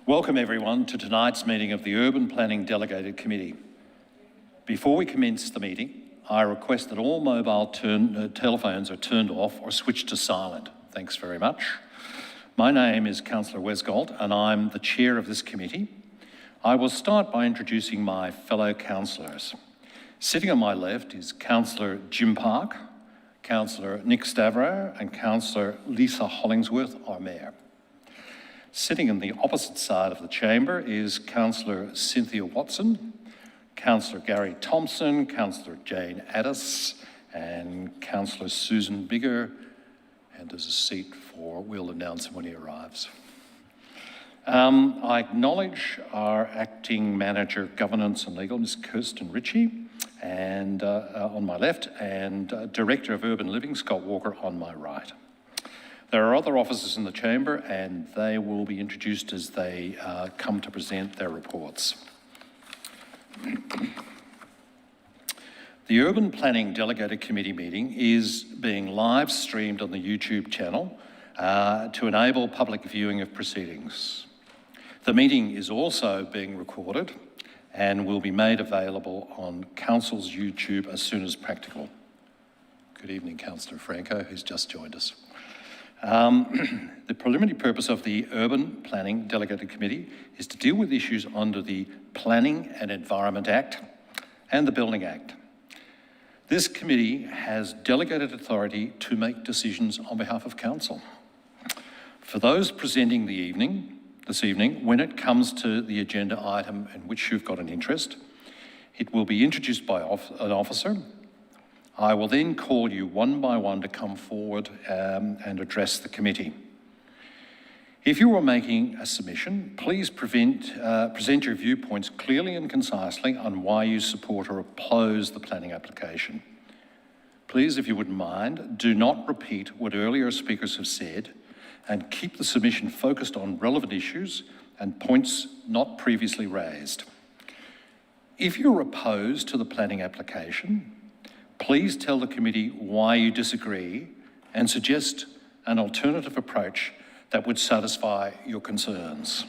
Welcome everyone to tonight's meeting of the Urban Planning Delegated Committee. Before we commence the meeting, I request that all mobile telephones are turned off or switched to silent. Thanks very much. My name is Councillor Westgold and I'm the chair of this committee. I will start by introducing my fellow councillors. Sitting on my left is Councillor Jim Park, Councillor Nick Stavro and Councillor Lisa Hollingsworth, our Mayor. Sitting on the opposite side of the chamber is Councillor Cynthia Watson, Councillor Gary Thompson, Councillor Jane Addis, and Councillor Susan Bigger, and there's a seat for, we'll announce him when he arrives. I acknowledge our Acting Manager Governance and Legal, Ms. Kirsten Ritchie, and on my left, and Director of Urban Living, Scott Walker, on my right. There are other officers in the chamber and they will be introduced as they come to present their reports. The Urban Planning Delegated Committee meeting is being live streamed on the YouTube channel to enable public viewing of proceedings. The meeting is also being recorded and will be made available on Council's YouTube as soon as practical. Good evening, Councillor Franco, who's just joined us. The preliminary purpose of the Urban Planning Delegated Committee is to deal with issues under the Planning and Environment Act and the Building Act. This committee has delegated authority to make decisions on behalf of Council. For those presenting this evening, when it comes to the agenda item in which you've got an interest, it will be introduced by an officer. I will then call you one by one to come forward and address the committee. If you are making a submission, please present your viewpoints clearly and concisely on why you support or oppose the planning application. Please, if you wouldn't mind, do not repeat what earlier speakers have said and keep the submission focused on relevant issues and points not previously raised. If you're opposed to the planning application, please tell the committee why you disagree and suggest an alternative approach that would satisfy your concerns.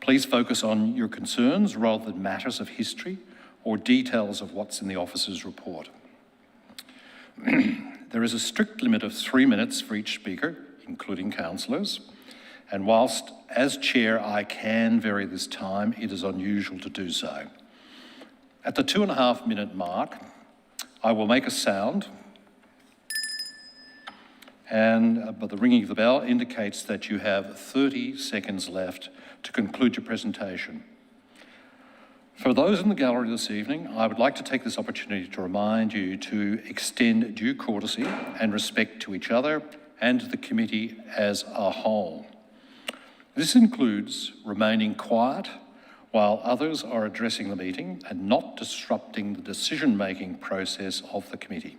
Please focus on your concerns rather than matters of history or details of what's in the officer's report. There is a strict limit of 3 minutes for each speaker, including councillors, and whilst as chair I can vary this time, it is unusual to do so. At the 2.5 minute mark, I will make a sound, but the ringing of the bell indicates that you have 30 seconds left to conclude your presentation. For those in the gallery this evening, I would like to take this opportunity to remind you to extend due courtesy and respect to each other and to the committee as a whole. This includes remaining quiet while others are addressing the meeting and not disrupting the decision-making process of the committee.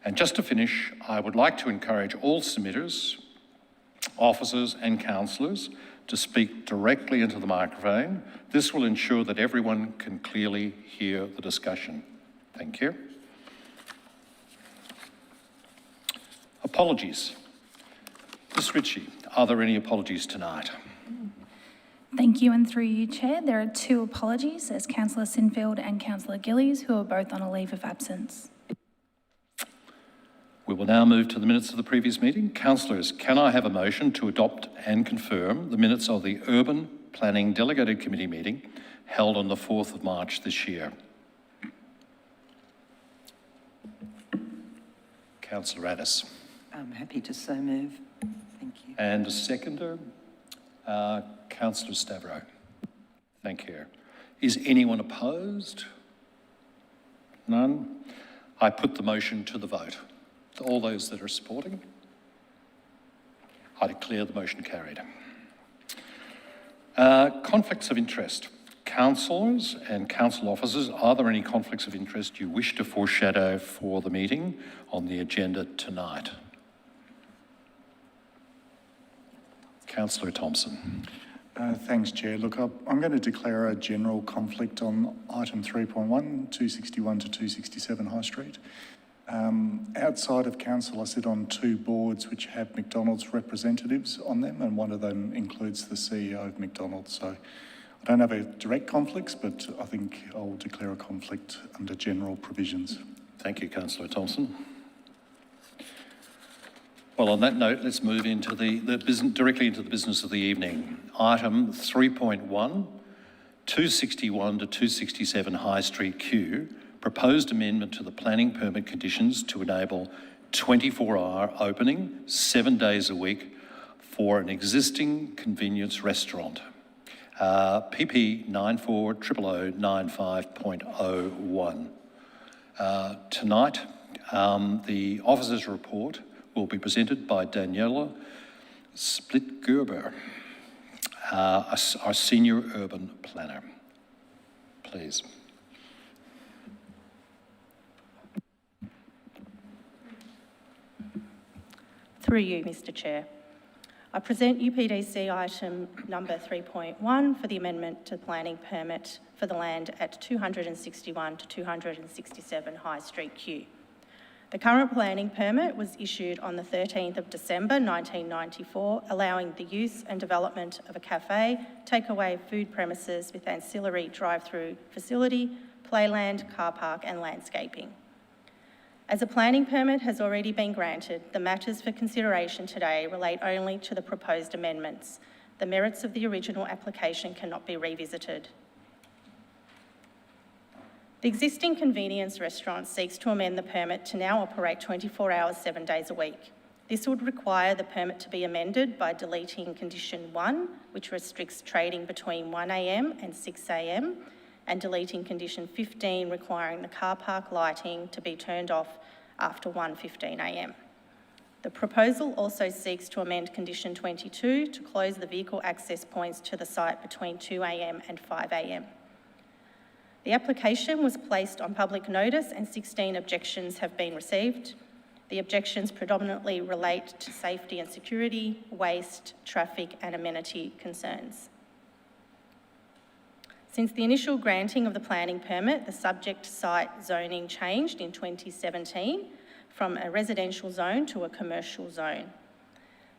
And just to finish, I would like to encourage all submitters, officers and councillors to speak directly into the microphone. This will ensure that everyone can clearly hear the discussion. Thank you. Apologies. Ms. Ritchie, are there any apologies tonight? Thank you, and through you, Chair, there are 2 apologies. There's Councillor Sinfield and Councillor Gillies, who are both on a leave of absence. We will now move to the minutes of the previous meeting. Councillors, can I have a motion to adopt and confirm the minutes of the Urban Planning Delegated Committee meeting held on the 4th of March this year? Councillor Addis. I'm happy to so move. Thank you. And a seconder? Councillor Stavro. Thank you. Is anyone opposed? None? I put the motion to the vote. To all those that are supporting, I declare the motion carried. Conflicts of interest. Councillors and council officers, are there any conflicts of interest you wish to foreshadow for the meeting on the agenda tonight? Councillor Thompson. Thanks, Chair. Look, I'm going to declare a general conflict on item 3.1, 261 to 267 High Street. Outside of council, I sit on 2 boards which have McDonald's representatives on them, and one of them includes the CEO of McDonald's. So I don't have a direct conflicts, but I think I'll declare a conflict under general provisions. Thank you, Councillor Thompson. Well, on that note, let's move into the business, directly into the business of the evening. Item 3.1, 261 to 267 High Street Q, proposed amendment to the planning permit conditions to enable 24-hour opening 7 days a week for an existing convenience restaurant. PP 940095.01. Tonight, the officer's report will be presented by Daniela Split-Gerber, our Senior Urban Planner. Please. Through you, Mr Chair. I present UPDC item number 3.1 for the amendment to planning permit for the land at 261 to 267 High Street Q. The current planning permit was issued on the 13th of December 1994, allowing the use and development of a cafe, takeaway food premises with ancillary drive-through facility, playland, car park and landscaping. As a planning permit has already been granted, the matters for consideration today relate only to the proposed amendments. The merits of the original application cannot be revisited. The existing convenience restaurant seeks to amend the permit to now operate 24 hours, 7 days a week. This would require the permit to be amended by deleting condition 1, which restricts trading between 1 a.m. and 6 a.m, and deleting condition 15, requiring the car park lighting to be turned off after 1:15 a.m. The proposal also seeks to amend condition 22 to close the vehicle access points to the site between 2 a.m. and 5 a.m. The application was placed on public notice and 16 objections have been received. The objections predominantly relate to safety and security, waste, traffic and amenity concerns. Since the initial granting of the planning permit, the subject site zoning changed in 2017 from a residential zone to a commercial zone.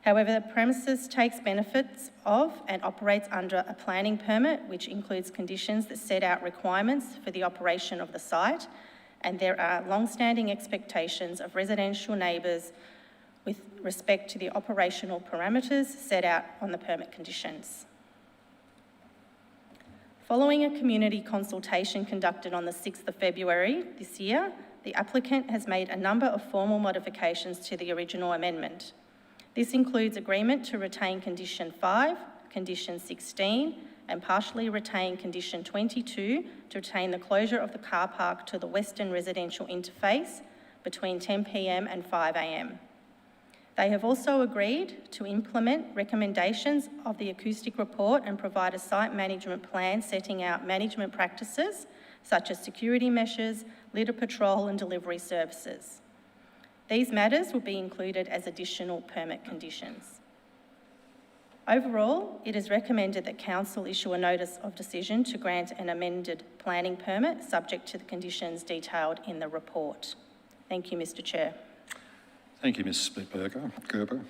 However, the premises takes benefits of and operates under a planning permit, which includes conditions that set out requirements for the operation of the site, and there are long-standing expectations of residential neighbours with respect to the operational parameters set out on the permit conditions. Following a community consultation conducted on the 6th of February this year, the applicant has made a number of formal modifications to the original amendment. This includes agreement to retain condition 5, condition 16, and partially retain condition 22 to retain the closure of the car park to the western residential interface between 10 p.m. and 5 a.m. They have also agreed to implement recommendations of the acoustic report and provide a site management plan setting out management practices such as security measures, litter patrol and delivery services. These matters will be included as additional permit conditions. Overall, it is recommended that Council issue a notice of decision to grant an amended planning permit subject to the conditions detailed in the report. Thank you, Mr Chair. Thank you, Ms Split-Gerber.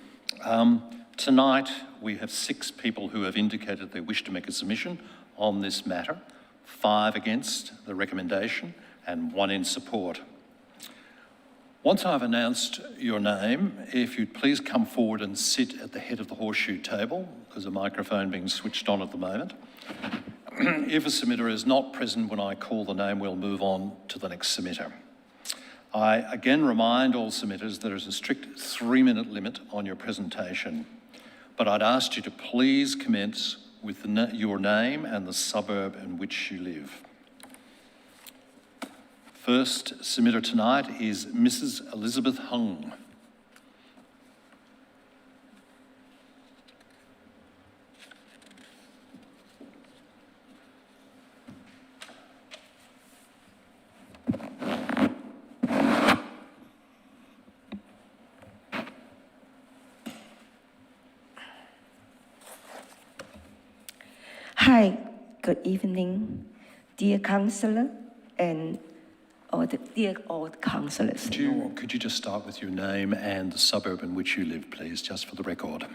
Tonight, we have 6 people who have indicated they wish to make a submission on this matter, 5 against the recommendation and 1 in support. Once I've announced your name, if you'd please come forward and sit at the head of the horseshoe table. There's a microphone being switched on at the moment. If a submitter is not present when I call the name, we'll move on to the next submitter. I again remind all submitters there is a strict 3-minute limit on your presentation, but I'd ask you to please commence with your name and the suburb in which you live. First submitter tonight is Mrs. Elizabeth Hung. Hi, good evening, dear councillor and all councillors know. Could you just start with your name and the suburb in which you live, please, just for the record?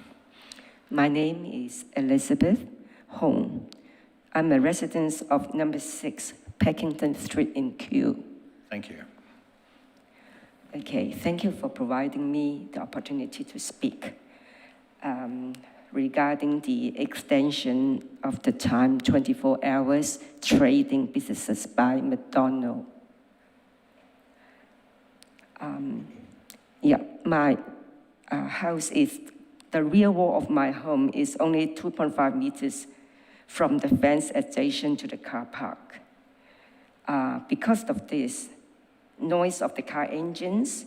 My name is Elizabeth Hong. I'm a resident of number 6 Packington Street in Kew. Thank you. Okay, thank you for providing me the opportunity to speak. Regarding the extension of the time 24 hours trading businesses by McDonald's. My house is, the rear wall of my home is only 2.5 meters from the fence adjacent to the car park. Because of this, noise of the car engines,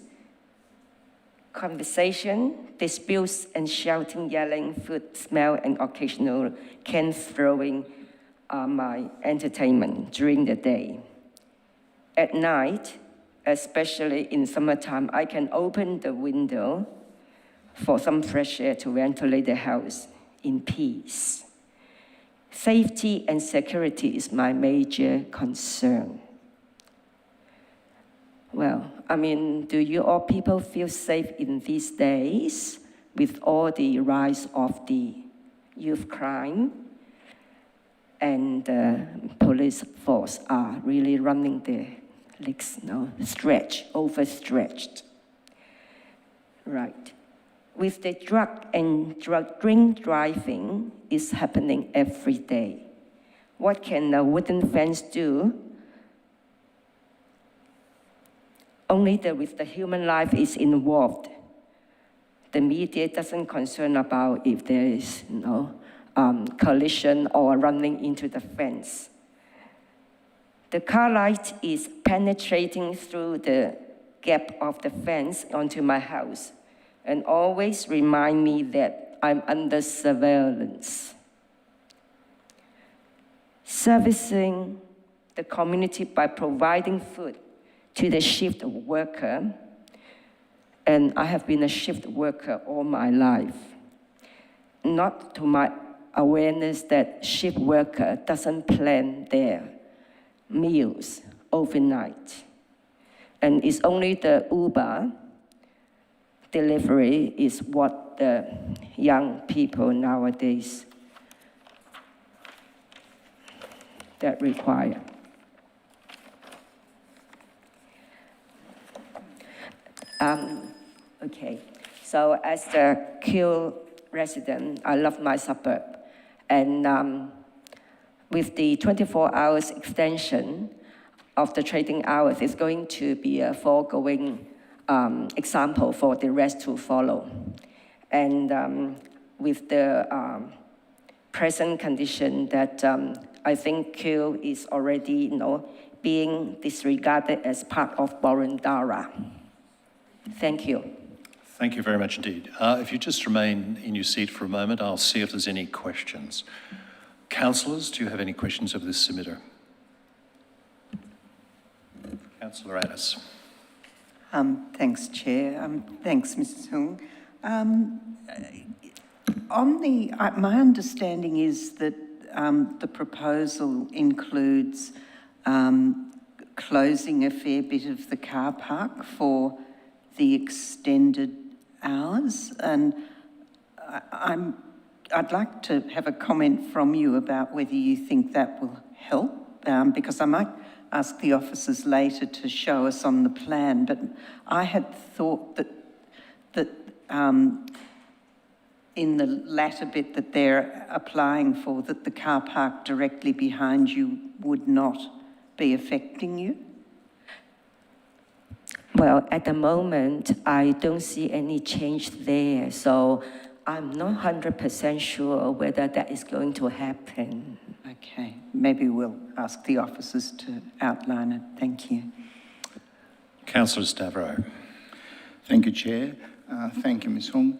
conversation, disputes, and shouting, yelling, food smell, and occasional can throwing are my entertainment during the day. At night, especially in summertime, I can open the window for some fresh air to ventilate the house in peace. Safety and security is my major concern. Well, I mean, do you all people feel safe in these days with all the rise of the youth crime? And the police force are really running their legs, overstretched. Right. With the drink driving is happening every day. What can a wooden fence do? Only with the human life is involved. The media doesn't concern about if there is collision or running into the fence. The car light is penetrating through the gap of the fence onto my house and always remind me that I'm under surveillance. Servicing the community by providing food to the shift worker, and I have been a shift worker all my life. Not to my awareness that shift worker doesn't plan their meals overnight. And it's only the Uber delivery is what the young people nowadays that require. Okay, so as the Kew resident, I love my suburb. And with the 24 hours extension of the trading hours, it's going to be a foregoing example for the rest to follow. And with the present condition that I think Kew is already, being disregarded as part of Boroondara. Thank you. Thank you very much indeed. If you just remain in your seat for a moment, I'll see if there's any questions. Councillors, do you have any questions of this submitter? Councillor Addis. Thanks, Chair. Thanks, Mrs. Hung. My understanding is that the proposal includes closing a fair bit of the car park for the extended hours, and I'd like to have a comment from you about whether you think that will help, because I might ask the officers later to show us on the plan, but I had thought that in the latter bit that they're applying for, that the car park directly behind you would not be affecting you? Well, at the moment, I don't see any change there, so I'm not 100% sure whether that is going to happen. Okay, maybe we'll ask the officers to outline it. Thank you. Councillor Stavro. Thank you, Chair. Thank you, Ms. Hung.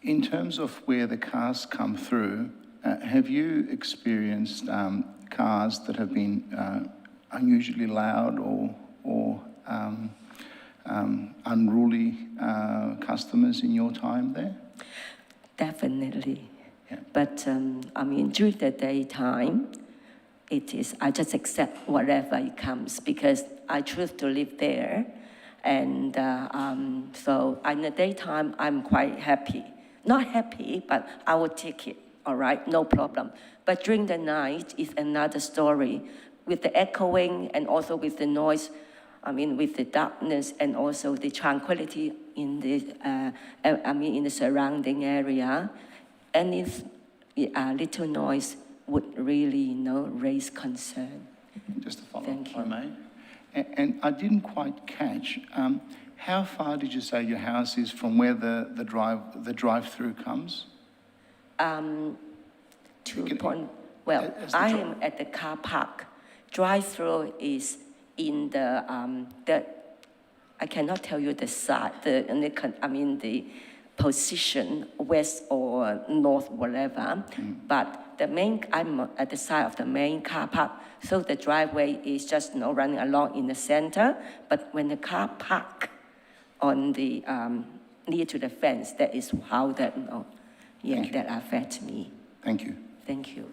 In terms of where the cars come through, have you experienced cars that have been unusually loud or unruly customers in your time there? Definitely. Yeah. But, during the daytime, it is. I just accept whatever it comes because I choose to live there. And so in the daytime, I'm quite happy. Not happy, but I will take it, all right, no problem. But during the night is another story with the echoing and also with the noise, with the darkness and also the tranquility in the, in the surrounding area. And if little noise would really, raise concern. Just a follow-up, Thank if I you. may. And I didn't quite catch, how far did you say your house is from where the drive-through comes? 2 point, well, I am at the car park. Drive-through is in the I cannot tell you the side, the position, west or north, whatever. But I'm at the side of the main car park. So the driveway is just running along in the center. But when the car park on the near to the fence, that is how that that affects me. Thank you. Thank you.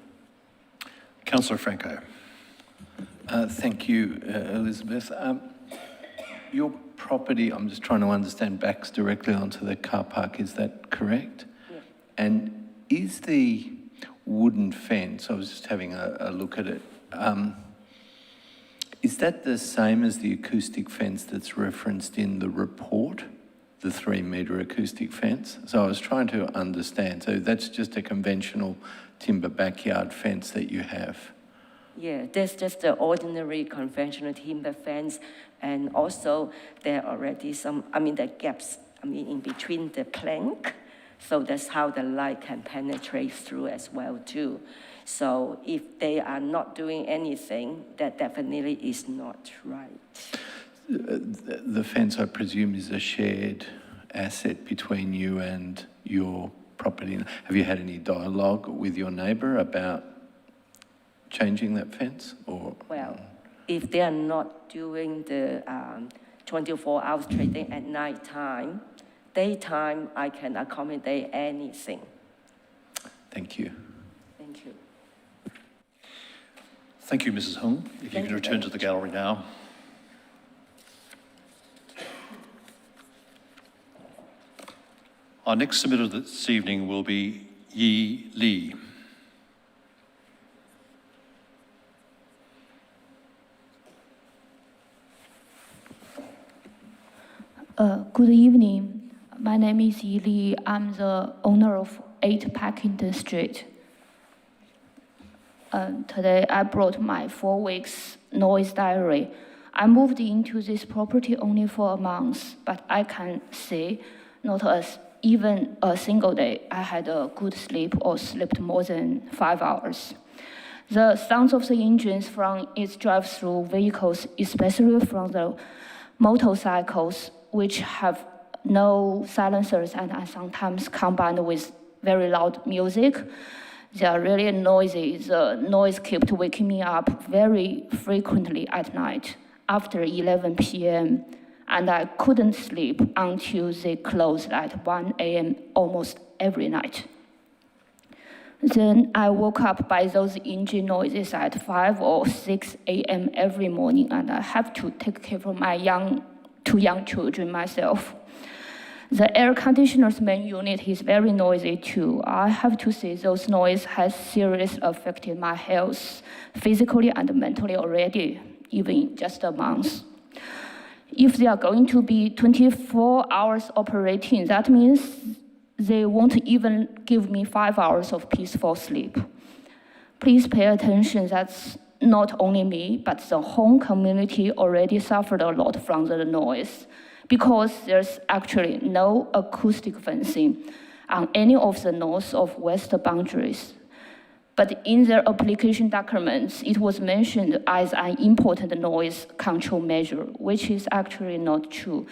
Councillor Franco. Thank you, Elizabeth. Your property, I'm just trying to understand, backs directly onto the car park, is that correct? Yeah. And is the wooden fence, I was just having a look at it, is that the same as the acoustic fence that's referenced in the report, the 3-metre acoustic fence? So I was trying to understand. So that's just a conventional timber backyard fence that you have? Yeah, there's just the ordinary conventional timber fence, and also there are already some, the gaps, in between the plank, so that's how the light can penetrate through as well too. So if they are not doing anything, that definitely is not right. The fence, I presume, is a shared asset between you and your property. Have you had any dialogue with your neighbour about changing that fence? Or well, if they are not doing the 24 hours trading at night time, daytime I can accommodate anything. Thank you. Thank you. Thank you, Mrs. Hung. If you Thank can you return very to the much. gallery now. Our next submitter this evening will be Yi Li. Good evening. My name is Yi Li. I'm the owner of 8 Packington Street. Today I brought my 4 weeks noise diary. I moved into this property only for a month, but I can say not even a single day I had a good sleep or slept more than 5 hours. The sounds of the engines from its drive-through vehicles, especially from the motorcycles, which have no silencers and are sometimes combined with very loud music. They are really noisy. The noise kept waking me up very frequently at night after 11 p.m. and I couldn't sleep until they closed at 1 a.m. almost every night. Then I woke up by those engine noises at 5 or 6 a.m. every morning, and I have to take care of my 2 young children myself. The air conditioner's main unit is very noisy too. I have to say those noise has seriously affected my health, physically and mentally already, even in just a month. If they are going to be 24 hours operating, that means they won't even give me 5 hours of peaceful sleep. Please pay attention. That's not only me, but the whole community already suffered a lot from the noise because there's actually no acoustic fencing on any of the north or west boundaries. But in their application documents, it was mentioned as an important noise control measure, which is actually not true.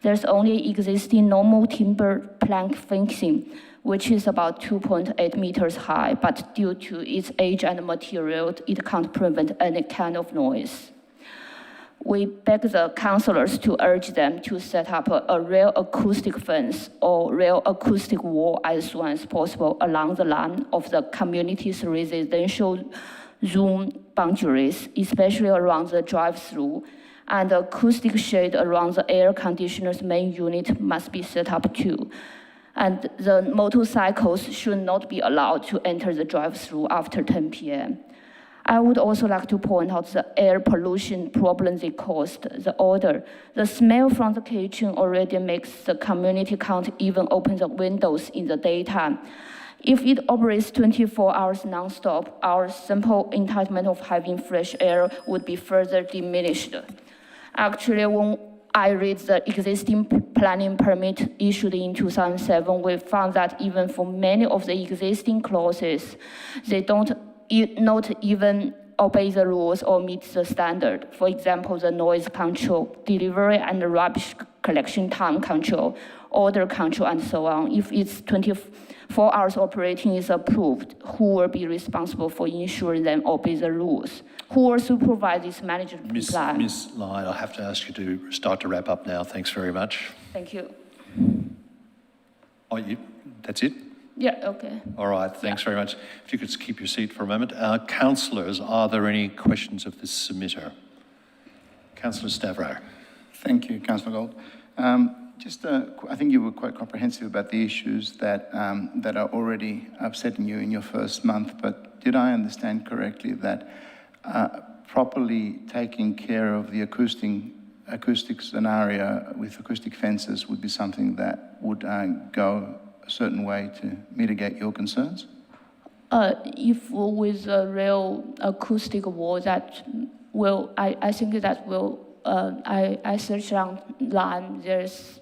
There's only existing normal timber plank fencing, which is about 2.8 meters high, but due to its age and material, it can't prevent any kind of noise. We beg the councillors to urge them to set up a real acoustic fence or real acoustic wall as soon as possible along the line of the community's residential zone boundaries, especially around the drive-through, and the acoustic shade around the air conditioner's main unit must be set up too. And the motorcycles should not be allowed to enter the drive-through after 10 p.m. I would also like to point out the air pollution problem they caused, the odor. The smell from the kitchen already makes the community can't even open the windows in the daytime. If it operates 24 hours non-stop, our simple entitlement of having fresh air would be further diminished. Actually, when I read the existing planning permit issued in 2007, we found that even for many of the existing clauses, they don't not even obey the rules or meet the standard. For example, the noise control, delivery and rubbish collection time control, odor control, and so on. If it's 24 hours operating is approved, who will be responsible for ensuring them obey the rules? Who will supervise this management plan? Ms. Lai, I have to ask you to start to wrap up now. Thanks very much. Thank you. Oh, that's it? Yeah, okay. All right, thanks very much. If you could just keep your seat for a moment. Councillors, are there any questions of this submitter? Councillor Stavro. Thank you, Councillor Gold. I think you were quite comprehensive about the issues that are already upsetting you in your first month, but did I understand correctly that properly taking care of the acoustic scenario with acoustic fences would be something that would go a certain way to mitigate your concerns? If with a real acoustic wall, that will, I think that will, I searched online, there's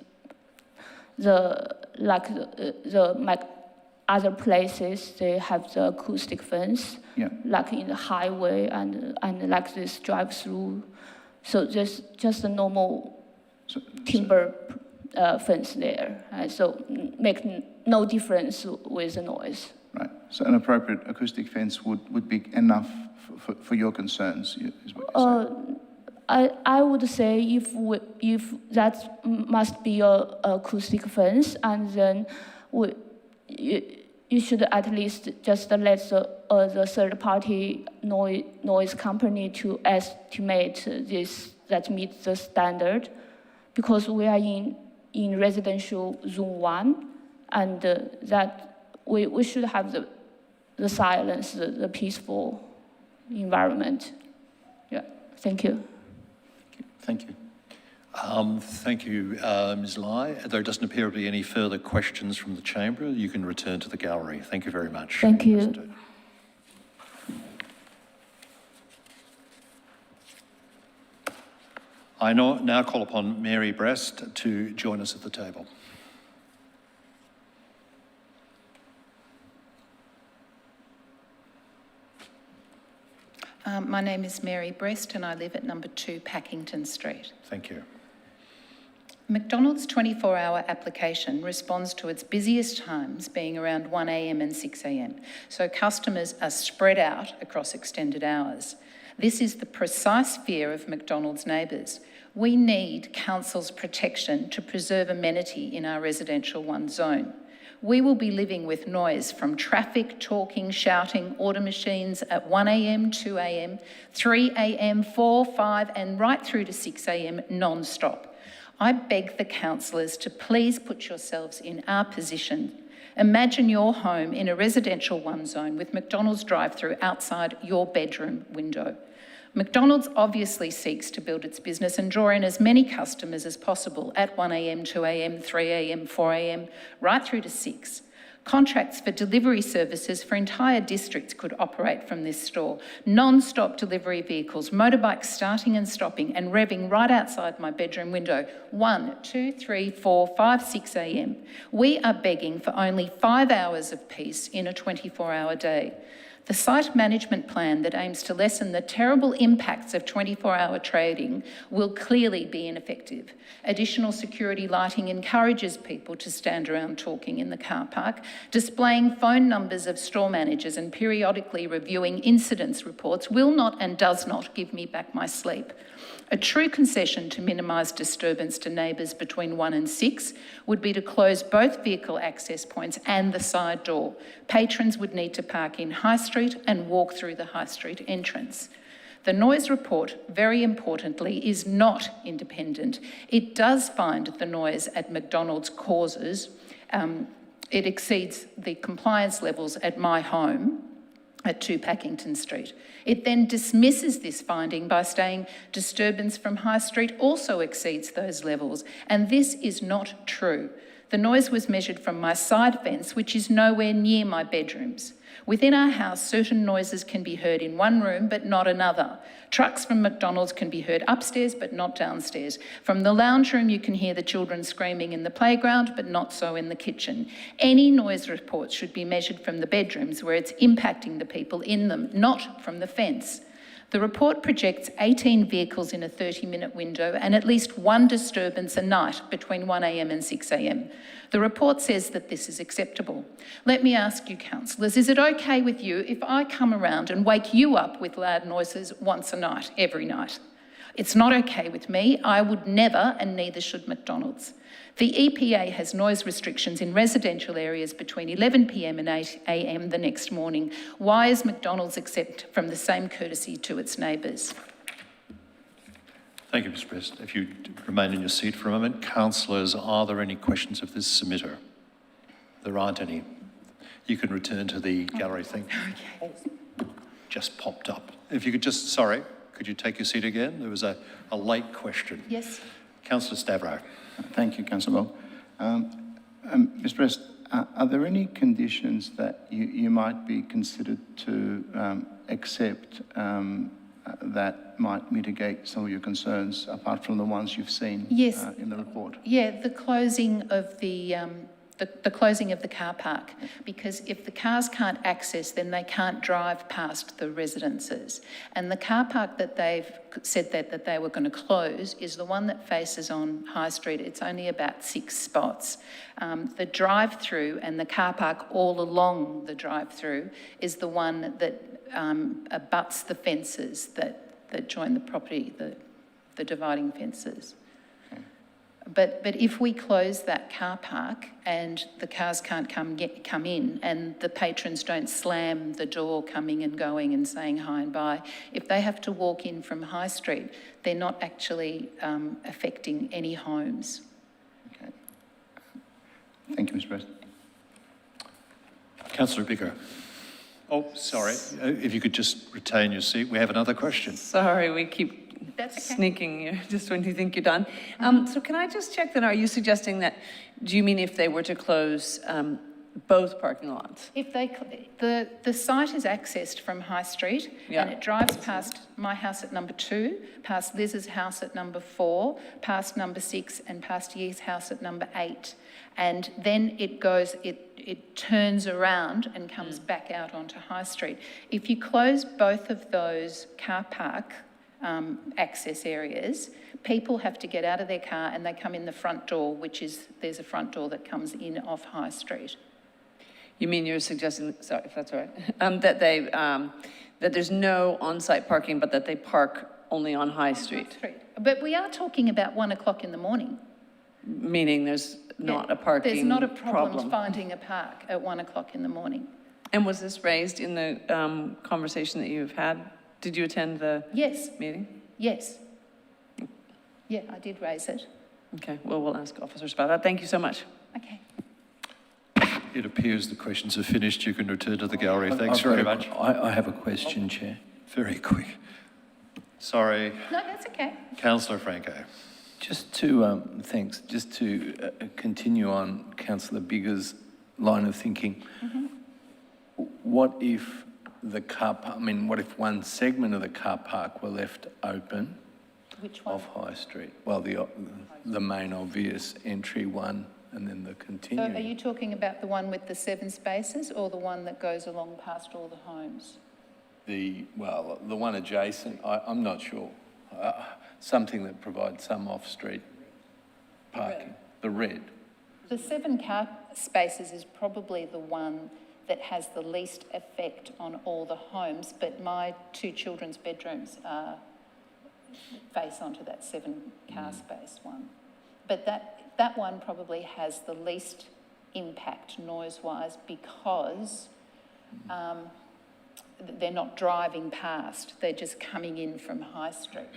other places, they have the acoustic fence, Yeah. like in the highway and like this drive-through. So there's just a normal timber fence there. So make no difference with the noise. Right. So an appropriate acoustic fence would be enough for your concerns, is what you're saying? I would say if that must be a acoustic fence, and then you should at least just let the third-party noise company to estimate this that meets the standard, because we are in residential zone 1, and that we should have the silence, the peaceful environment. Yeah, thank you. Thank you. Thank you, Ms. Lai. There doesn't appear to be any further questions from the chamber. You can return to the gallery. Thank you very much. Thank you. I now call upon Mary Brest to join us at the table. My name is Mary Brest and I live at number 2 Packington Street. Thank you. McDonald's 24-hour application responds to its busiest times being around 1 a.m. and 6 a.m, so customers are spread out across extended hours. This is the precise fear of McDonald's neighbours. We need council's protection to preserve amenity in our residential 1 zone. We will be living with noise from traffic, talking, shouting, order machines at 1 a.m, 2 a.m, 3 a.m, 4, 5 and right through to 6 a.m. non-stop. I beg the councillors to please put yourselves in our position. Imagine your home in a residential 1 zone with McDonald's drive-through outside your bedroom window. McDonald's obviously seeks to build its business and draw in as many customers as possible at 1 a.m, 2 a.m, 3 a.m, 4 a.m, right through to 6. Contracts for delivery services for entire districts could operate from this store. Non-stop delivery vehicles, motorbikes starting and stopping and revving right outside my bedroom window. 1, 2, 3, 4, 5, 6 a.m. We are begging for only 5 hours of peace in a 24-hour day. The site management plan that aims to lessen the terrible impacts of 24-hour trading will clearly be ineffective. Additional security lighting encourages people to stand around talking in the car park, displaying phone numbers of store managers and periodically reviewing incidents reports will not and does not give me back my sleep. A true concession to minimise disturbance to neighbours between 1 and 6 would be to close both vehicle access points and the side door. Patrons would need to park in High Street and walk through the High Street entrance. The noise report, very importantly, is not independent. It does find the noise at McDonald's causes. It exceeds the compliance levels at my home at 2 Packington Street. It then dismisses this finding by saying disturbance from High Street also exceeds those levels, and this is not true. The noise was measured from my side fence, which is nowhere near my bedrooms. Within our house, certain noises can be heard in one room but not another. Trucks from McDonald's can be heard upstairs but not downstairs. From the lounge room, you can hear the children screaming in the playground but not so in the kitchen. Any noise reports should be measured from the bedrooms where it's impacting the people in them, not from the fence. The report projects 18 vehicles in a 30-minute window and at least 1 disturbance a night between 1 a.m. and 6 a.m. The report says that this is acceptable. Let me ask you, councillors, is it okay with you if I come around and wake you up with loud noises once a night, every night? It's not okay with me. I would never, and neither should McDonald's. The EPA has noise restrictions in residential areas between 11 p.m. and 8 a.m. the next morning. Why is McDonald's exempt from the same courtesy to its neighbours? Thank you, Mr. President. If you remain in your seat for a moment. Councillors, are there any questions of this submitter? There aren't any. You can return to the gallery thing. Okay. Just popped up. If you could just, sorry, could you take your seat again? There was a late question. Yes. Councillor Stavro. Thank you, Councillor Bolt. Mr. President, are there any conditions that you might be considered to accept that might mitigate some of your concerns, apart from the ones you've seen Yes. In the report? Yeah, the closing of the closing of the car park, because if the cars can't access, then they can't drive past the residences. And the car park that they've said that they were going to close is the one that faces on High Street. It's only about 6 spots. The drive-through and the car park all along the drive-through is the one that abuts the fences that join the property, the dividing fences. But if we close that car park and the cars can't come in and the patrons don't slam the door coming and going and saying hi and bye, if they have to walk in from High Street, they're not actually affecting any homes. Okay. Thank you, Mr. President. Councillor Bicker. Oh, sorry. If you could just retain your seat. We have another question. Sorry, we keep sneaking you just when you think you're done. So can I just check then, are you suggesting that, do you mean if they were to close both parking lots? If the site is accessed from High Street and it drives past my house at number 2, past Liz's house at number 4, past number 6 and past Yee's house at number 8. And then it turns around and comes back out onto High Street. If you close both of those car park access areas, people have to get out of their car and they come in the front door, there's a front door that comes in off High Street. You mean you're suggesting, sorry if that's right, that there's no on-site parking, but that they park only on High Street? But we are talking about 1 o'clock in the morning. Meaning there's not a parking There's not a problem finding a park at 1 o'clock in the morning. And was this raised in the conversation that you've had? Did you attend the meeting? Yes. Yeah, I did raise it. Okay, well, we'll ask officers about that. Thank you so much. Okay. It appears the questions are finished. You can return to the gallery. Thanks very much. I have a question, Chair. Very quick. Sorry. No, that's okay. Councillor Franco. Just to, thanks, just to continue on Councillor Bigger's line of thinking, what if the car park, what if one segment of the car park were left open? Which one? Off High Street? Well, the main obvious entry one and then the continuing. So are you talking about the one with the 7 spaces or the one that goes along past all the homes? The one adjacent, I'm not sure. Something that provides some off-street parking. The red. The 7 car spaces is probably the one that has the least effect on all the homes, but my 2 children's bedrooms face onto that 7 car space one. But that one probably has the least impact noise-wise because they're not driving past, they're just coming in from High Street.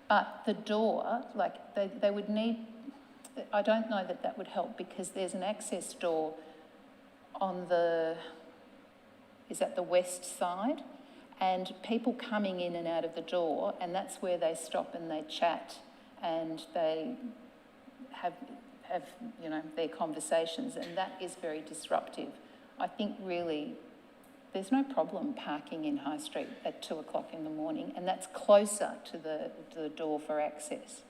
But the door, like they would need, I don't know that that would help because there's an access door on is that the west side? And people coming in and out of the door, and that's where they stop and they chat and they have their conversations, and that is very disruptive. I think really there's no problem parking in High Street at 2 o'clock in the morning, and that's closer to the door for access.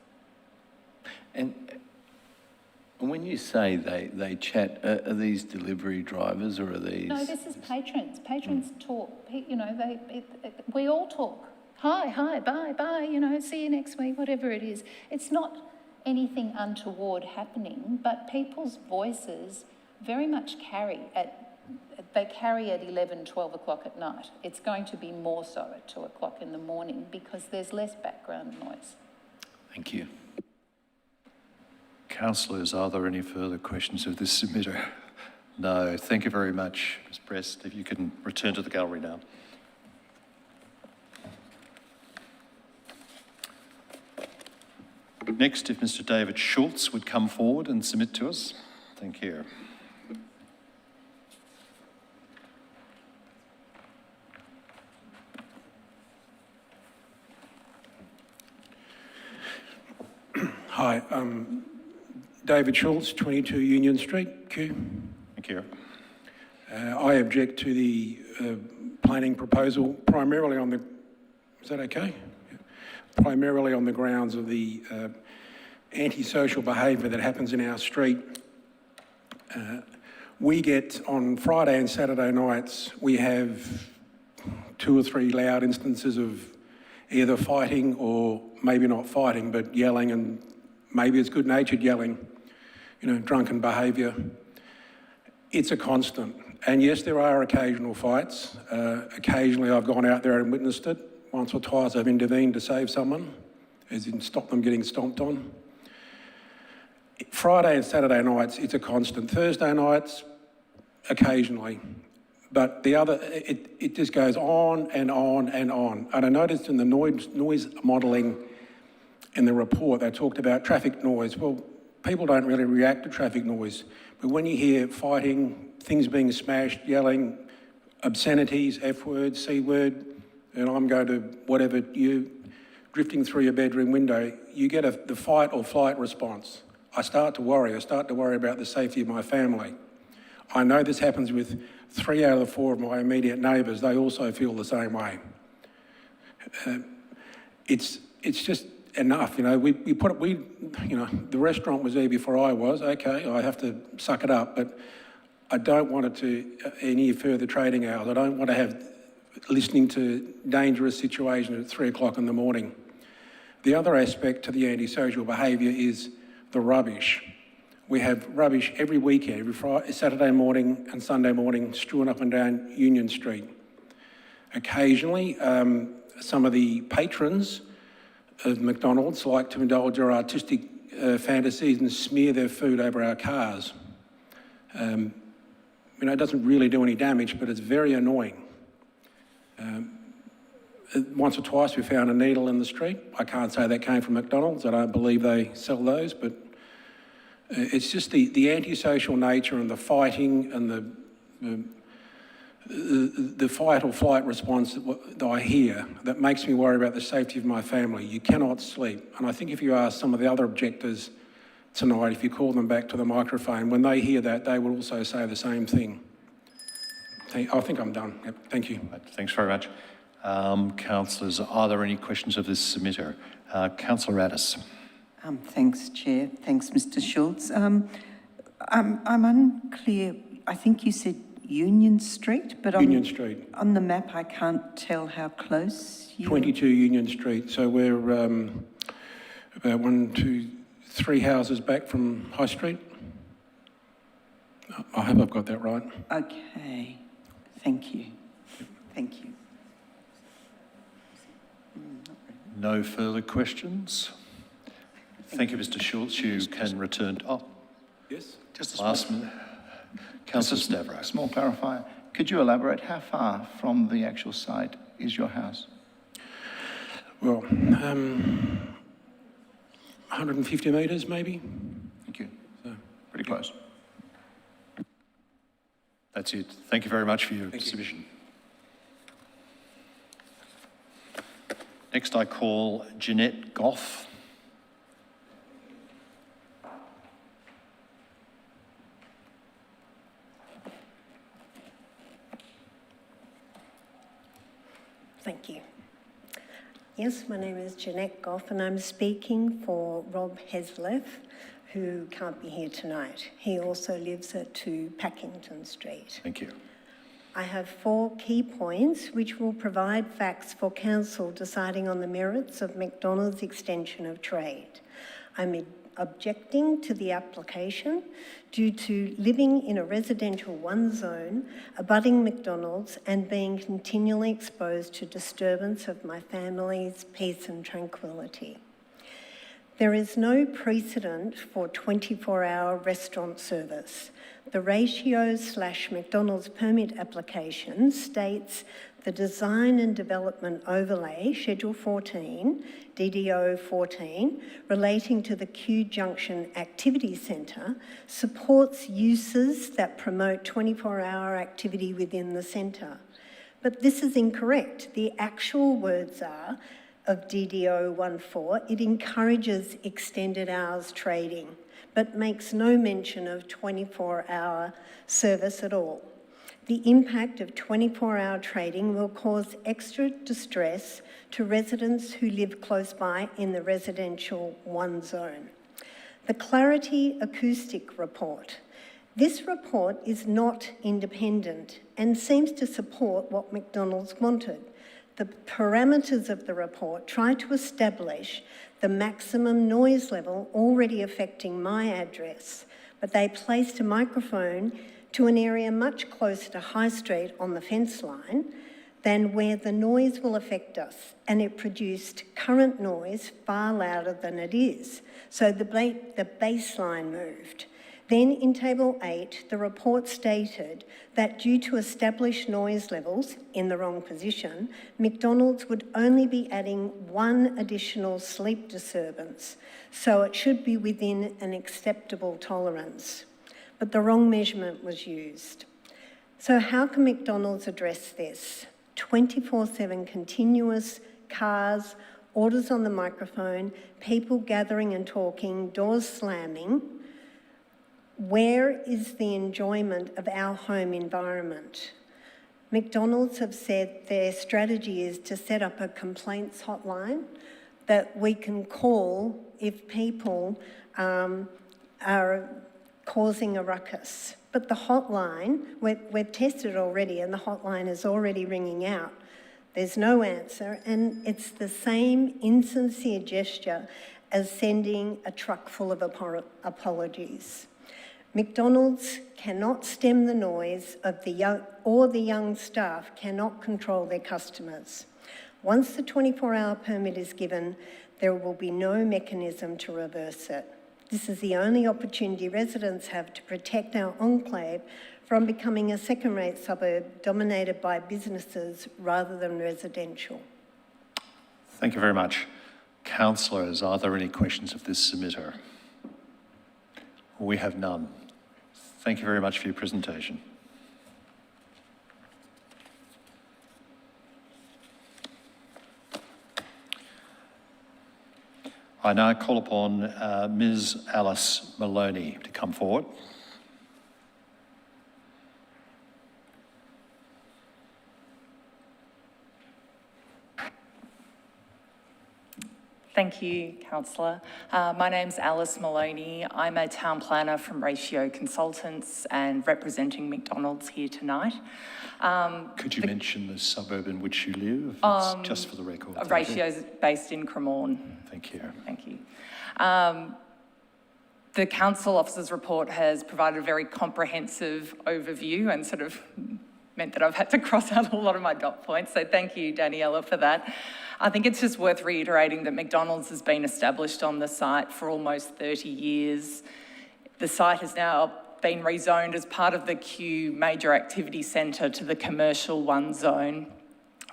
And when you say they chat, are these delivery drivers or are these? No, this is patrons. Patrons talk. We all talk. Hi, bye, see you next week, whatever it is. It's not anything untoward happening, but people's voices very much carry at 11, 12 o'clock at night. It's going to be more so at 2 o'clock in the morning because there's less background noise. Thank you. Councillors, are there any further questions of this submitter? No. Thank you very much, Ms. Prest. If you can return to the gallery now. Next, if Mr. David Schultz would come forward and submit to us. Thank you. Hi, David Schultz, 22 Union Street, Kew. Thank you. I object to the planning proposal primarily on the, is that okay? Primarily on the grounds of the antisocial behaviour that happens in our street. We get, on Friday and Saturday nights, we have 2 or 3 loud instances of either fighting or maybe not fighting, but yelling, and maybe it's good-natured yelling, drunken behaviour. It's a constant. And yes, there are occasional fights. Occasionally I've gone out there and witnessed it. Once or twice I've intervened to save someone, as in stop them getting stomped on. Friday and Saturday nights, it's a constant. Thursday nights, occasionally. But the other, it just goes on and on and on. And I noticed in the noise modelling in the report, they talked about traffic noise. Well, people don't really react to traffic noise. But when you hear fighting, things being smashed, yelling, obscenities, F word, C word, and I'm going to whatever, you drifting through your bedroom window, you get the fight or flight response. I start to worry. I start to worry about the safety of my family. I know this happens with 3 out of the 4 of my immediate neighbours. They also feel the same way. It's just enough, the restaurant was there before I was. Okay, I have to suck it up, but I don't want it to any further trading hours. I don't want to have listening to dangerous situations at 3 o'clock in the morning. The other aspect to the antisocial behaviour is the rubbish. We have rubbish every weekend, every Friday, Saturday morning and Sunday morning, strewn up and down Union Street. Occasionally, some of the patrons of McDonald's like to indulge their artistic fantasies and smear their food over our cars. It doesn't really do any damage, but it's very annoying. Once or twice we found a needle in the street. I can't say that came from McDonald's. I don't believe they sell those, but it's just the antisocial nature and the fighting and the fight or flight response that I hear that makes me worry about the safety of my family. You cannot sleep. And I think if you ask some of the other objectors tonight, if you call them back to the microphone, when they hear that, they will also say the same thing. I think I'm done. Yep. Thank you. Thanks very much. Councillors, are there any questions of this submitter? Councillor Addis. Thanks, Chair. Thanks, Mr. Schultz. I'm unclear. I think you said Union Street, but Union Street. On the map I can't tell how close you 22 Union Street. So we're about 1, 2, 3 houses back from High Street. I hope I've got that right. Okay. Thank you. Thank you. No further questions? Thank you, Mr. Schultz. You can return. Yes? Just a last minute. Councillor Stavro. Small clarifier. Could you elaborate? How far from the actual site is your house? Well, 150 metres maybe. Thank you. So, Pretty close. That's it. Thank you very much for your submission. Next, I call Jeanette Goff. Thank you. Yes, my name is Jeanette Goff and I'm speaking for Rob Hesleff, who can't be here tonight. He also lives at 2 Packington Street. Thank you. I have 4 key points which will provide facts for Council deciding on the merits of McDonald's extension of trade. I'm objecting to the application due to living in a residential 1 zone, abutting McDonald's and being continually exposed to disturbance of my family's peace and tranquility. There is no precedent for 24-hour restaurant service. The ratio/McDonald's permit application states the design and development overlay, Schedule 14, DDO 14, relating to the Q Junction Activity Centre, supports uses that promote 24-hour activity within the centre. But this is incorrect. The actual words are, of DDO 14, it encourages extended hours trading, but makes no mention of 24-hour service at all. The impact of 24-hour trading will cause extra distress to residents who live close by in the residential 1 zone. The Clarity Acoustic Report. This report is not independent and seems to support what McDonald's wanted. The parameters of the report try to establish the maximum noise level already affecting my address, but they placed a microphone to an area much closer to High Street on the fence line than where the noise will affect us, and it produced current noise far louder than it is. So the baseline moved. Then in Table 8, the report stated that due to established noise levels in the wrong position, McDonald's would only be adding 1 additional sleep disturbance, so it should be within an acceptable tolerance. But the wrong measurement was used. So how can McDonald's address this? 24/7 continuous cars, orders on the microphone, people gathering and talking, doors slamming. Where is the enjoyment of our home environment? McDonald's have said their strategy is to set up a complaints hotline that we can call if people are causing a ruckus. But the hotline, we've tested already and the hotline is already ringing out. There's no answer, and it's the same insincere gesture as sending a truck full of apologies. McDonald's cannot stem the noise of the young staff cannot control their customers. Once the 24-hour permit is given, there will be no mechanism to reverse it. This is the only opportunity residents have to protect our enclave from becoming a second-rate suburb dominated by businesses rather than residential. Thank you very much. Councillors, are there any questions of this submitter? We have none. Thank you very much for your presentation. I now call upon Ms. Alice Maloney to come forward. Thank you, Councillor. My name's Alice Maloney. I'm a town planner from Ratio Consultants and representing McDonald's here tonight. Could you mention the suburb in which you live? It's just for the record. Ratio's based in Cremorne. Thank you. Thank you. The council officer's report has provided a very comprehensive overview and sort of meant that I've had to cross out a lot of my dot points. So thank you, Daniela, for that. I think it's just worth reiterating that McDonald's has been established on the site for almost 30 years. The site is now been rezoned as part of the Q Major Activity Centre to the Commercial 1 zone,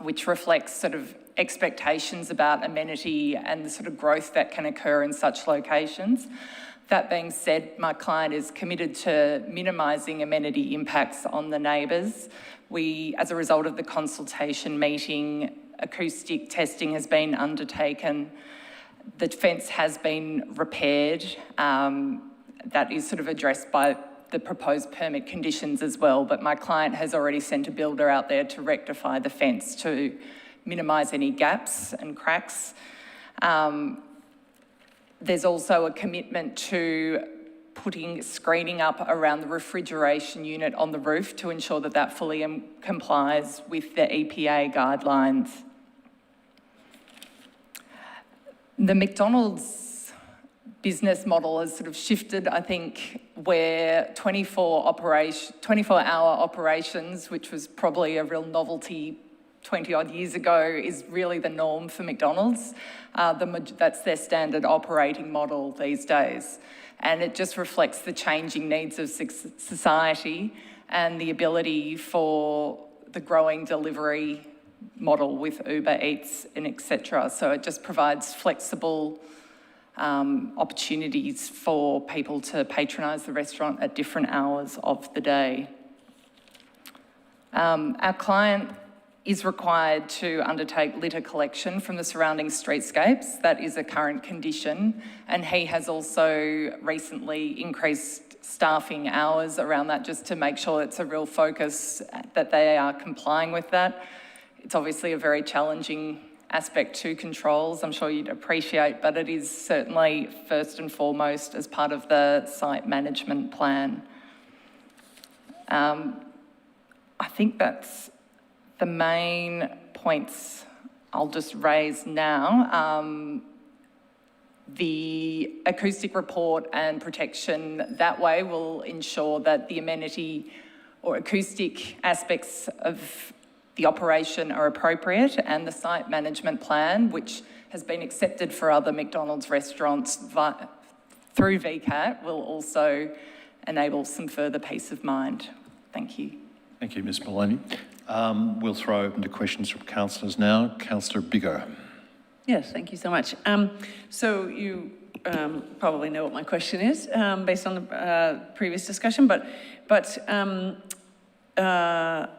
which reflects sort of expectations about amenity and the sort of growth that can occur in such locations. That being said, my client is committed to minimising amenity impacts on the neighbours. We, as a result of the consultation meeting, acoustic testing has been undertaken. The fence has been repaired. That is sort of addressed by the proposed permit conditions as well, but my client has already sent a builder out there to rectify the fence to minimise any gaps and cracks. There's also a commitment to putting screening up around the refrigeration unit on the roof to ensure that that fully complies with the EPA guidelines. The McDonald's business model has sort of shifted, I think, where 24-hour operations, which was probably a real novelty 20-odd years ago, is really the norm for McDonald's. That's their standard operating model these days. And it just reflects the changing needs of society and the ability for the growing delivery model with Uber Eats and etc. So it just provides flexible opportunities for people to patronise the restaurant at different hours of the day. Our client is required to undertake litter collection from the surrounding streetscapes. That is a current condition, and he has also recently increased staffing hours around that just to make sure it's a real focus that they are complying with that. It's obviously a very challenging aspect to controls, I'm sure you'd appreciate, but it is certainly first and foremost as part of the site management plan. I think that's the main points I'll just raise now. The acoustic report and protection that way will ensure that the amenity or acoustic aspects of the operation are appropriate, and the site management plan, which has been accepted for other McDonald's restaurants through VCAT, will also enable some further peace of mind. Thank you. Thank you, Ms Maloney. We'll throw open to questions from councillors now. Councillor Bigger. Yes, thank you so much. So you probably know what my question is based on the previous discussion, but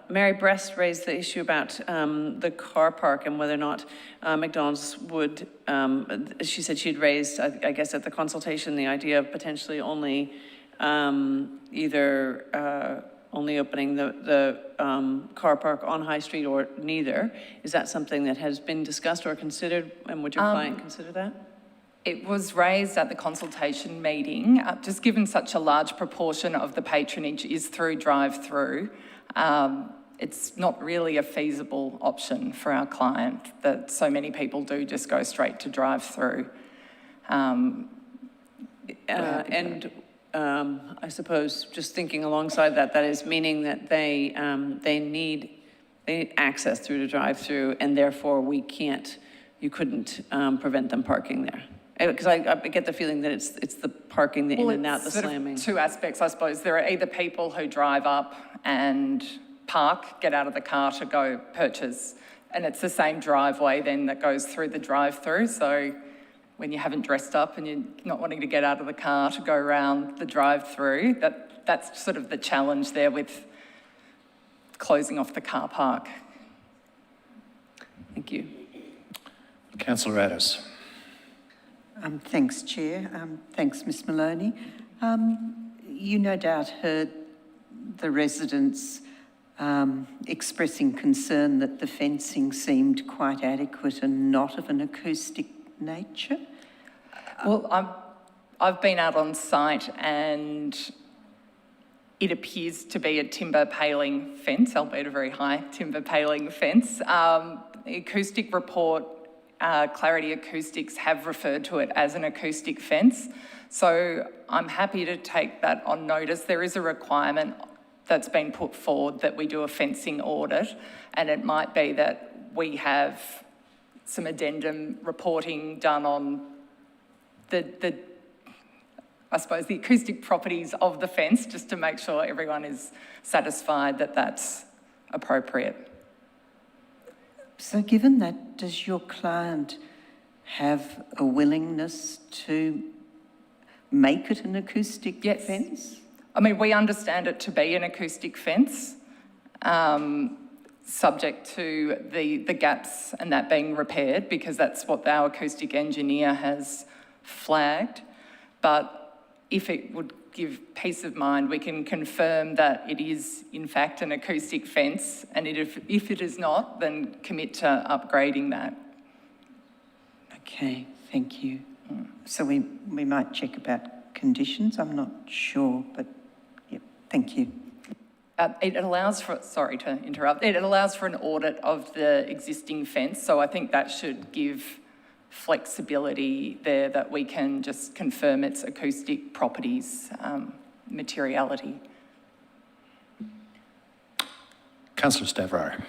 Mary Brest raised the issue about the car park and whether or not McDonald's would, she said she'd raised, I guess at the consultation, the idea of potentially only either only opening the car park on High Street or neither. Is that something that has been discussed or considered, and would your client consider that? It was raised at the consultation meeting. Just given such a large proportion of the patronage is through drive-through, it's not really a feasible option for our client that so many people do just go straight to drive-through. I suppose just thinking alongside that, that is meaning that they need access through the drive-through, and therefore you couldn't prevent them parking there. Because I get the feeling that it's the parking, the in and out, the slamming. Two aspects, I suppose. There are either people who drive up and park, get out of the car to go purchase, and it's the same driveway then that goes through the drive-through. So when you haven't dressed up and you're not wanting to get out of the car to go around the drive-through, that's sort of the challenge there with closing off the car park. Thank you. Councillor Addis. Thanks, Chair. Thanks, Ms Maloney. You no doubt heard the residents expressing concern that the fencing seemed quite adequate and not of an acoustic nature. Well, I've been out on site and it appears to be a timber paling fence, albeit a very high timber paling fence. The acoustic report, Clarity Acoustics, have referred to it as an acoustic fence. So I'm happy to take that on notice. There is a requirement that's been put forward that we do a fencing audit, and it might be that we have some addendum reporting done on I suppose, the acoustic properties of the fence, just to make sure everyone is satisfied that that's appropriate. So given that, does your client have a willingness to make it an acoustic Yes. fence? I mean, we understand it to be an acoustic fence, subject to the gaps and that being repaired, because that's what our acoustic engineer has flagged. But if it would give peace of mind, we can confirm that it is in fact an acoustic fence, and if it is not, then commit to upgrading that. Okay, thank you. So we might check about conditions, I'm not sure, but yeah, thank you. It allows for, sorry to interrupt, it allows for an audit of the existing fence, so I think that should give flexibility there that we can just confirm its acoustic properties, materiality. Councillor Stavro.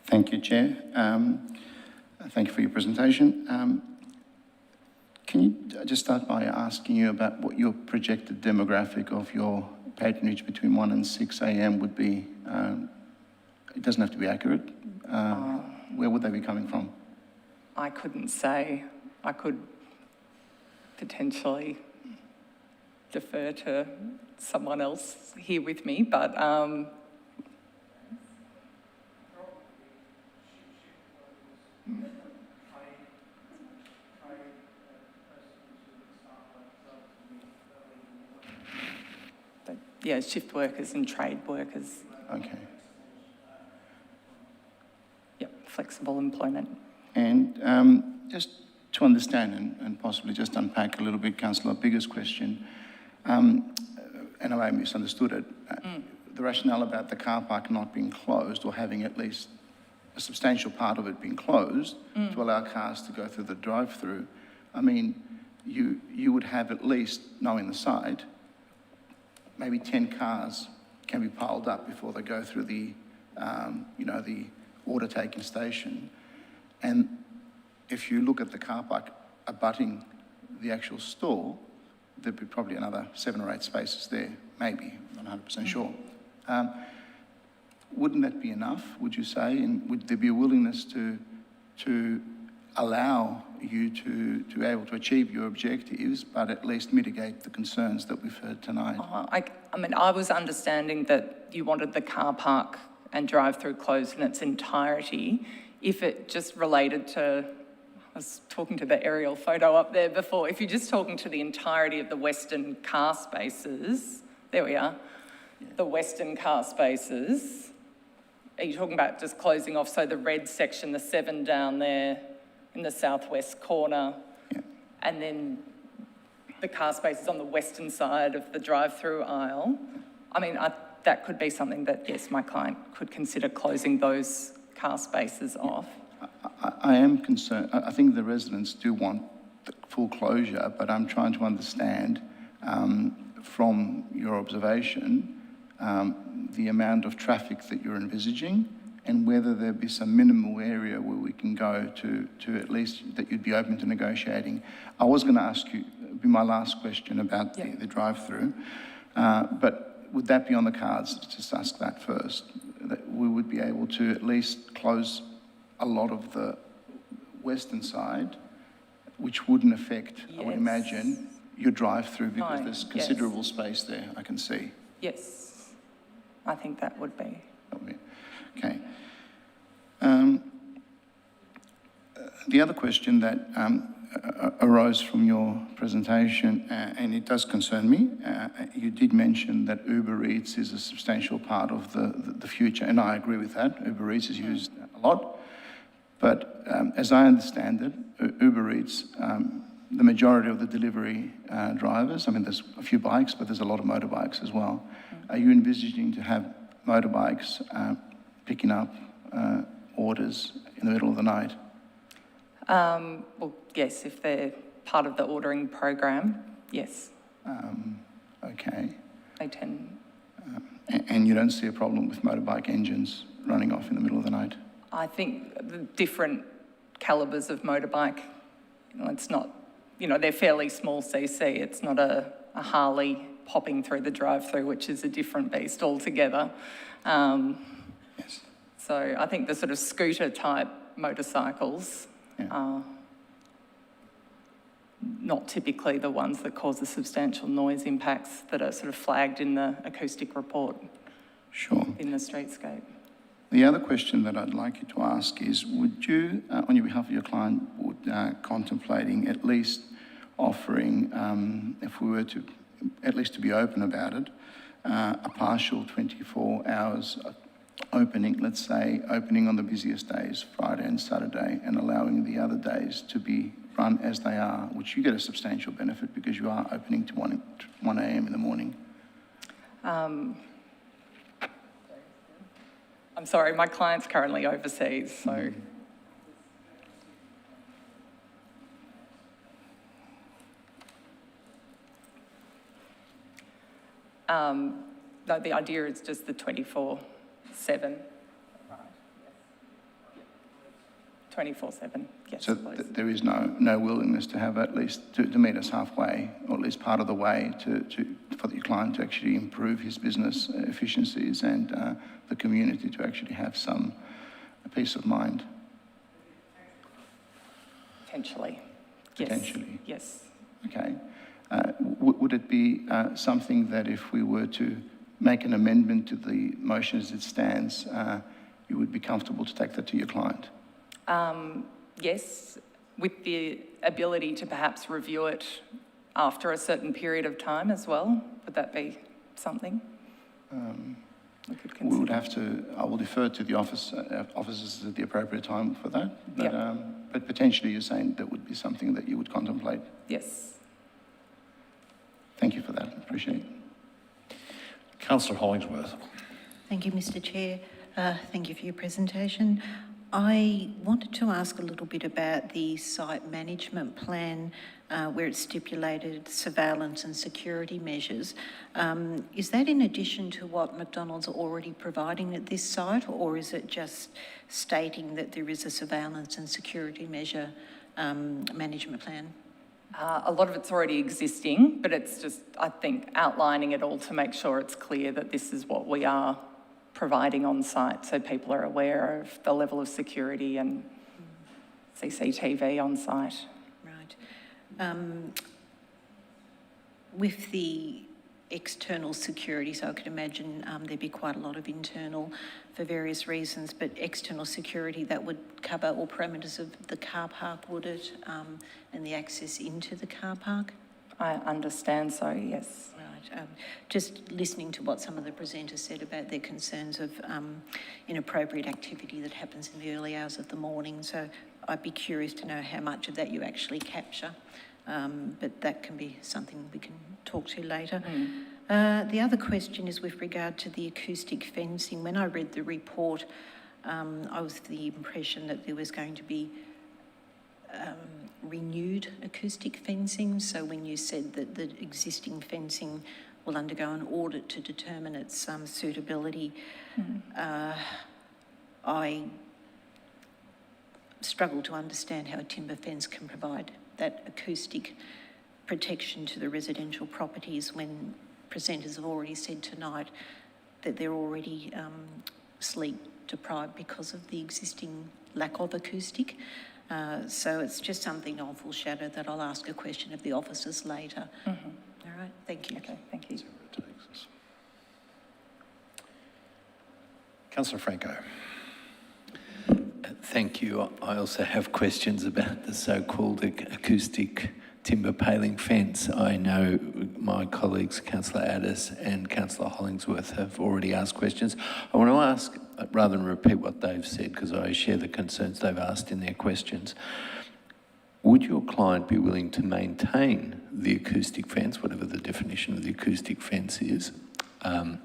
Thank you, Chair. Thank you for your presentation. Can you just start by asking you about what your projected demographic of your patronage between 1 and 6 a.m. would be? It doesn't have to be accurate. Where would they be coming from? I couldn't say. I could potentially defer to someone else here with me, but yeah, shift workers and trade workers. Okay. Yep, flexible employment. And just to understand and possibly just unpack a little bit, Councillor, biggest question, and I may have misunderstood it, the rationale about the car park not being closed or having at least a substantial part of it being closed to allow cars to go through the drive-through. I mean, you would have at least, knowing the site, maybe 10 cars can be piled up before they go through the, the order taking station. And if you look at the car park abutting the actual store, there'd be probably another 7 or 8 spaces there, maybe, I'm not 100% sure. Wouldn't that be enough, would you say? And would there be a willingness to allow you to be able to achieve your objectives, but at least mitigate the concerns that we've heard tonight? I mean, I was understanding that you wanted the car park and drive-through closed in its entirety. If it just related to, I was talking to the aerial photo up there before, if you're just talking to the entirety of the western car spaces, there we are, the western car spaces, are you talking about just closing off, so the red section, the 7 down there in the southwest corner, and then the car spaces on the western side of the drive-through aisle? I mean, that could be something that, yes, my client could consider closing those car spaces off. I am concerned. I think the residents do want the full closure, but I'm trying to understand from your observation the amount of traffic that you're envisaging and whether there be some minimal area where we can go to at least that you'd be open to negotiating. I was going to ask you, be my last question about the drive-through, but would that be on the cards? Just ask that first, that we would be able to at least close a lot of the western side, which wouldn't affect, I would imagine, your drive-through because there's considerable space there, I can see. Yes, I think that would be. Okay. The other question that arose from your presentation, and it does concern me, you did mention that Uber Eats is a substantial part of the future, and I agree with that. Uber Eats is used a lot. But as I understand it, Uber Eats, the majority of the delivery drivers, I mean, there's a few bikes, but there's a lot of motorbikes as well. Are you envisaging to have motorbikes picking up orders in the middle of the night? Well, yes, if they're part of the ordering program, yes. Okay. They tend... And you don't see a problem with motorbike engines running off in the middle of the night? I think the different calibres of motorbike, it's not you know, they're fairly small CC. It's not a Harley popping through the drive-through, which is a different beast altogether. Yes. So I think the sort of scooter-type motorcycles are not typically the ones that cause the substantial noise impacts that are sort of flagged in the acoustic report. Sure. In the streetscape. The other question that I'd like you to ask is, would you, on your behalf of your client, contemplating at least offering, if we were to, at least to be open about it, a partial 24 hours opening, let's say, opening on the busiest days, Friday and Saturday, and allowing the other days to be run as they are, which you get a substantial benefit because you are opening to 1 a.m. in the morning? I'm sorry, my client's currently overseas, so. No, the idea is just the 24/7. 24/7, yes. So there is no willingness to have at least, to meet us halfway, or at least part of the way for your client to actually improve his business efficiencies and the community to actually have some peace of mind? Potentially, yes. Potentially? Yes. Okay. Would it be something that if we were to make an amendment to the motion as it stands, you would be comfortable to take that to your client? Yes, with the ability to perhaps review it after a certain period of time as well. Would that be something we could consider? We would have to, I will defer to the officers at the appropriate time for that. But, but potentially you're saying that would be something that you would contemplate? Yes. Thank you for that. Appreciate it. Councillor Hollingsworth. Thank you, Mr. Chair. Thank you for your presentation. I wanted to ask a little bit about the site management plan where it's stipulated surveillance and security measures. Is that in addition to what McDonald's are already providing at this site, or is it just stating that there is a surveillance and security measure management plan? A lot of it's already existing, but it's just, I think, outlining it all to make sure it's clear that this is what we are providing on site, so people are aware of the level of security and CCTV on site. Right. With the external security, so I could imagine there'd be quite a lot of internal for various reasons, but external security, that would cover all parameters of the car park, would it? And the access into the car park? I understand so, yes. Right. Just listening to what some of the presenters said about their concerns of inappropriate activity that happens in the early hours of the morning. So I'd be curious to know how much of that you actually capture. But that can be something we can talk to later. The other question is with regard to the acoustic fencing. When I read the report, I was of the impression that there was going to be renewed acoustic fencing. So when you said that the existing fencing will undergo an audit to determine its suitability, I struggle to understand how a timber fence can provide that acoustic protection to the residential properties when presenters have already said tonight that they're already sleep deprived because of the existing lack of acoustic. So it's just something I'll foreshadow that I'll ask a question of the officers later. All right, thank you. Okay, thank you. Councillor Franco. Thank you. I also have questions about the so-called acoustic timber paling fence. I know my colleagues, Councillor Addis and Councillor Hollingsworth, have already asked questions. I want to ask, rather than repeat what they've said, because I share the concerns they've asked in their questions, would your client be willing to maintain the acoustic fence, whatever the definition of the acoustic fence is? And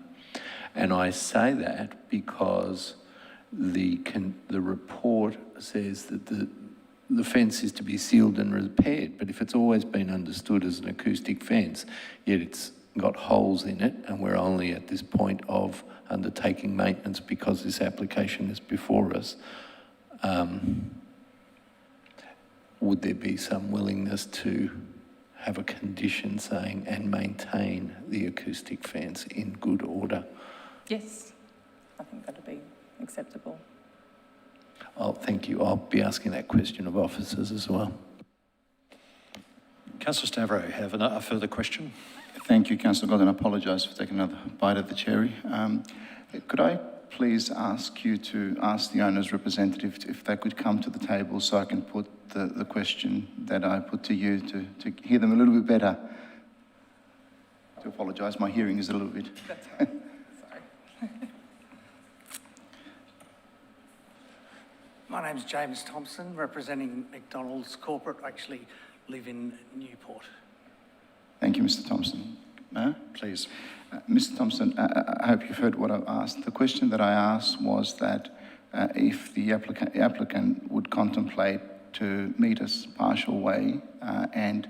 I say that because the report says that the fence is to be sealed and repaired, but if it's always been understood as an acoustic fence, yet it's got holes in it, and we're only at this point of undertaking maintenance because this application is before us, would there be some willingness to have a condition saying, and maintain the acoustic fence in good order? Yes, I think that'd be acceptable. Oh, thank you. I'll be asking that question of officers as well. Councillor Stavro, you have a further question? Thank you, Councillor Godden. I apologise for taking another bite of the cherry. Could I please ask you to ask the owner's representative if they could come to the table so I can put the question that I put to you to hear them a little bit better? I do apologise, my hearing is a little bit... Sorry. My name's James Thompson, representing McDonald's Corporate. I actually live in Newport. Thank you, Mr Thompson. Please. Mr Thompson, I hope you've heard what I've asked. The question that I asked was that if the applicant would contemplate to meet us partial way and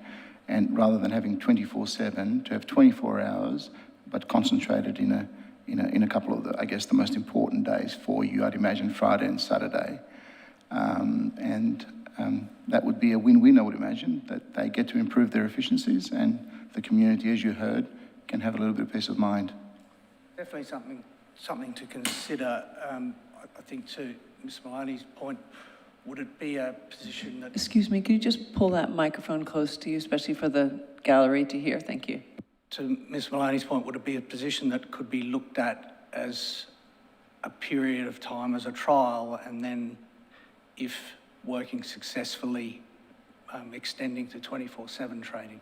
rather than having 24/7, to have 24 hours, but concentrated in a couple of the, I guess, the most important days for you, I'd imagine Friday and Saturday. That would be a win-win, I would imagine, that they get to improve their efficiencies and the community, as you heard, can have a little bit of peace of mind. Definitely something to consider. I think to Ms Maloney's point, would it be a position that... Excuse me, could you just pull that microphone close to you, especially for the gallery to hear? Thank you. To Ms Maloney's point, would it be a position that could be looked at as a period of time as a trial, and then if working successfully, extending to 24/7 trading?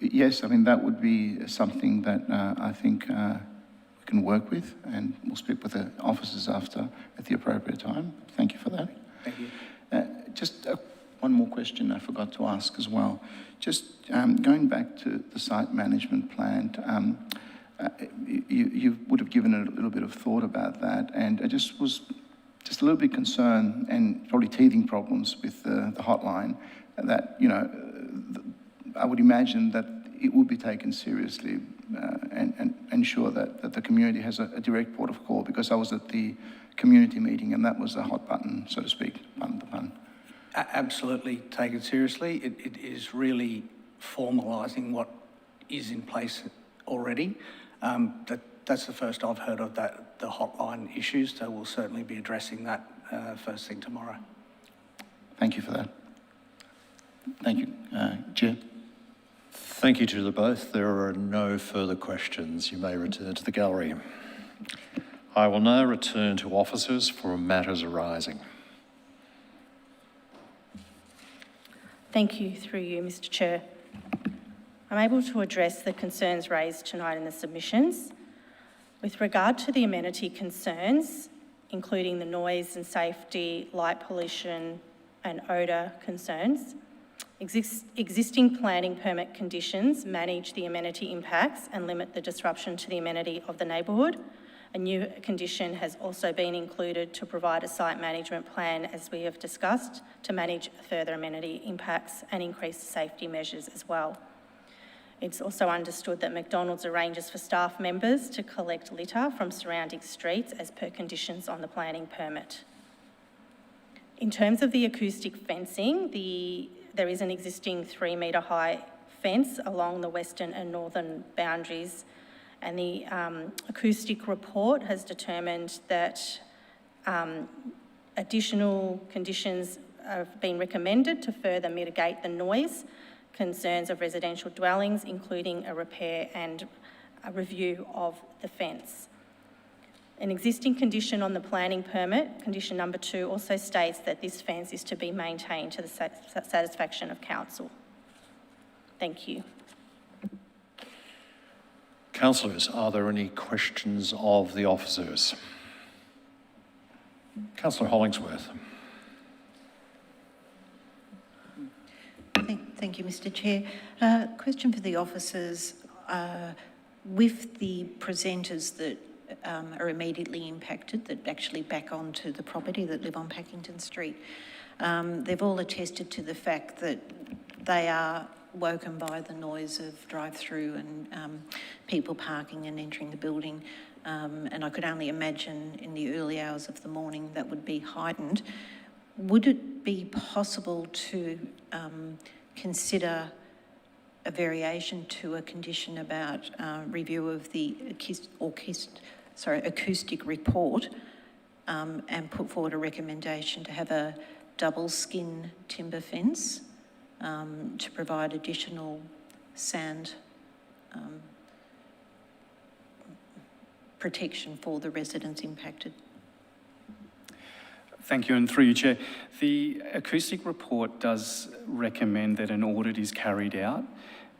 Yes, I mean, that would be something that I think we can work with, and we'll speak with the officers after at the appropriate time. Thank you for that. Thank you. Just one more question I forgot to ask as well. Just going back to the site management plan, you would have given it a little bit of thought about that, and I just was just a little bit concerned and probably teething problems with the hotline that, you know, I would imagine that it would be taken seriously and ensure that the community has a direct port of call, because I was at the community meeting and that was a hot button, so to speak, pardon the pun. Absolutely taken seriously. It is really formalising what is in place already. That's the first I've heard of that, the hotline issues, so we'll certainly be addressing that first thing tomorrow. Thank you for that. Thank you, Chair. Thank you to the both. There are no further questions. You may return to the gallery. I will now return to officers for matters arising. Thank you, through you, Mr Chair. I'm able to address the concerns raised tonight in the submissions. With regard to the amenity concerns, including the noise and safety, light pollution and odour concerns, existing planning permit conditions manage the amenity impacts and limit the disruption to the amenity of the neighbourhood. A new condition has also been included to provide a site management plan, as we have discussed, to manage further amenity impacts and increase safety measures as well. It's also understood that McDonald's arranges for staff members to collect litter from surrounding streets as per conditions on the planning permit. In terms of the acoustic fencing, there is an existing 3 metre high fence along the western and northern boundaries, and the acoustic report has determined that additional conditions have been recommended to further mitigate the noise concerns of residential dwellings, including a repair and a review of the fence. An existing condition on the planning permit, condition number 2, also states that this fence is to be maintained to the satisfaction of council. Thank you. Councillors, are there any questions of the officers? Councillor Hollingsworth. Thank you, Mr Chair. Question for the officers. With the presenters that are immediately impacted, that actually back onto the property, that live on Packington Street, they've all attested to the fact that they are woken by the noise of drive-through and people parking and entering the building. And I could only imagine in the early hours of the morning that would be heightened. would it be possible to consider a variation to a condition about review of the acoustic report and put forward a recommendation to have a double skin timber fence to provide additional sound protection for the residents impacted? Thank you, and through you, Chair. The acoustic report does recommend that an audit is carried out,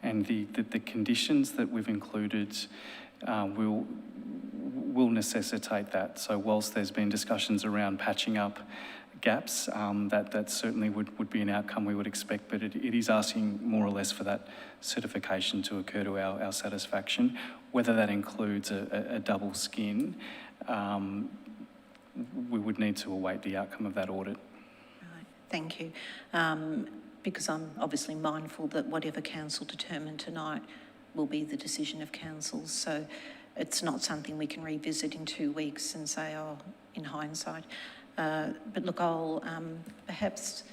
and the conditions that we've included will necessitate that. So whilst there's been discussions around patching up gaps, that certainly would be an outcome we would expect, but it is asking more or less for that certification to occur to our satisfaction. Whether that includes a double skin, we would need to await the outcome of that audit. Right, thank you. Because I'm obviously mindful that whatever council determined tonight will be the decision of council, so it's not something we can revisit in 2 weeks and say, oh, in hindsight. But look, I'll perhaps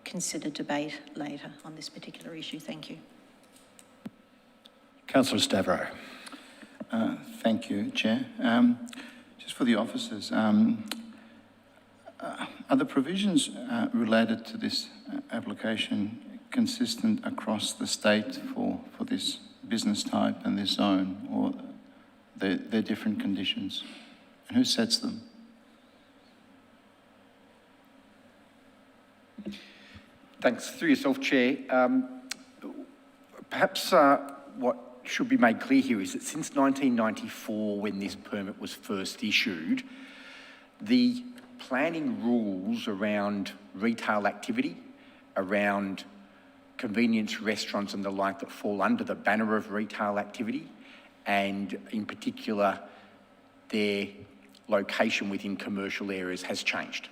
consider debate later on this particular issue. Thank you. Councillor Stavro. Thank you, Chair. Just for the officers, are the provisions related to this application consistent across the state for this business type and this zone, or they're different conditions? And who sets them? Thanks. Through yourself, Chair. Perhaps what should be made clear here is that since 1994, when this permit was first issued, the planning rules around retail activity, around convenience restaurants and the like that fall under the banner of retail activity, and in particular their location within commercial areas, has changed.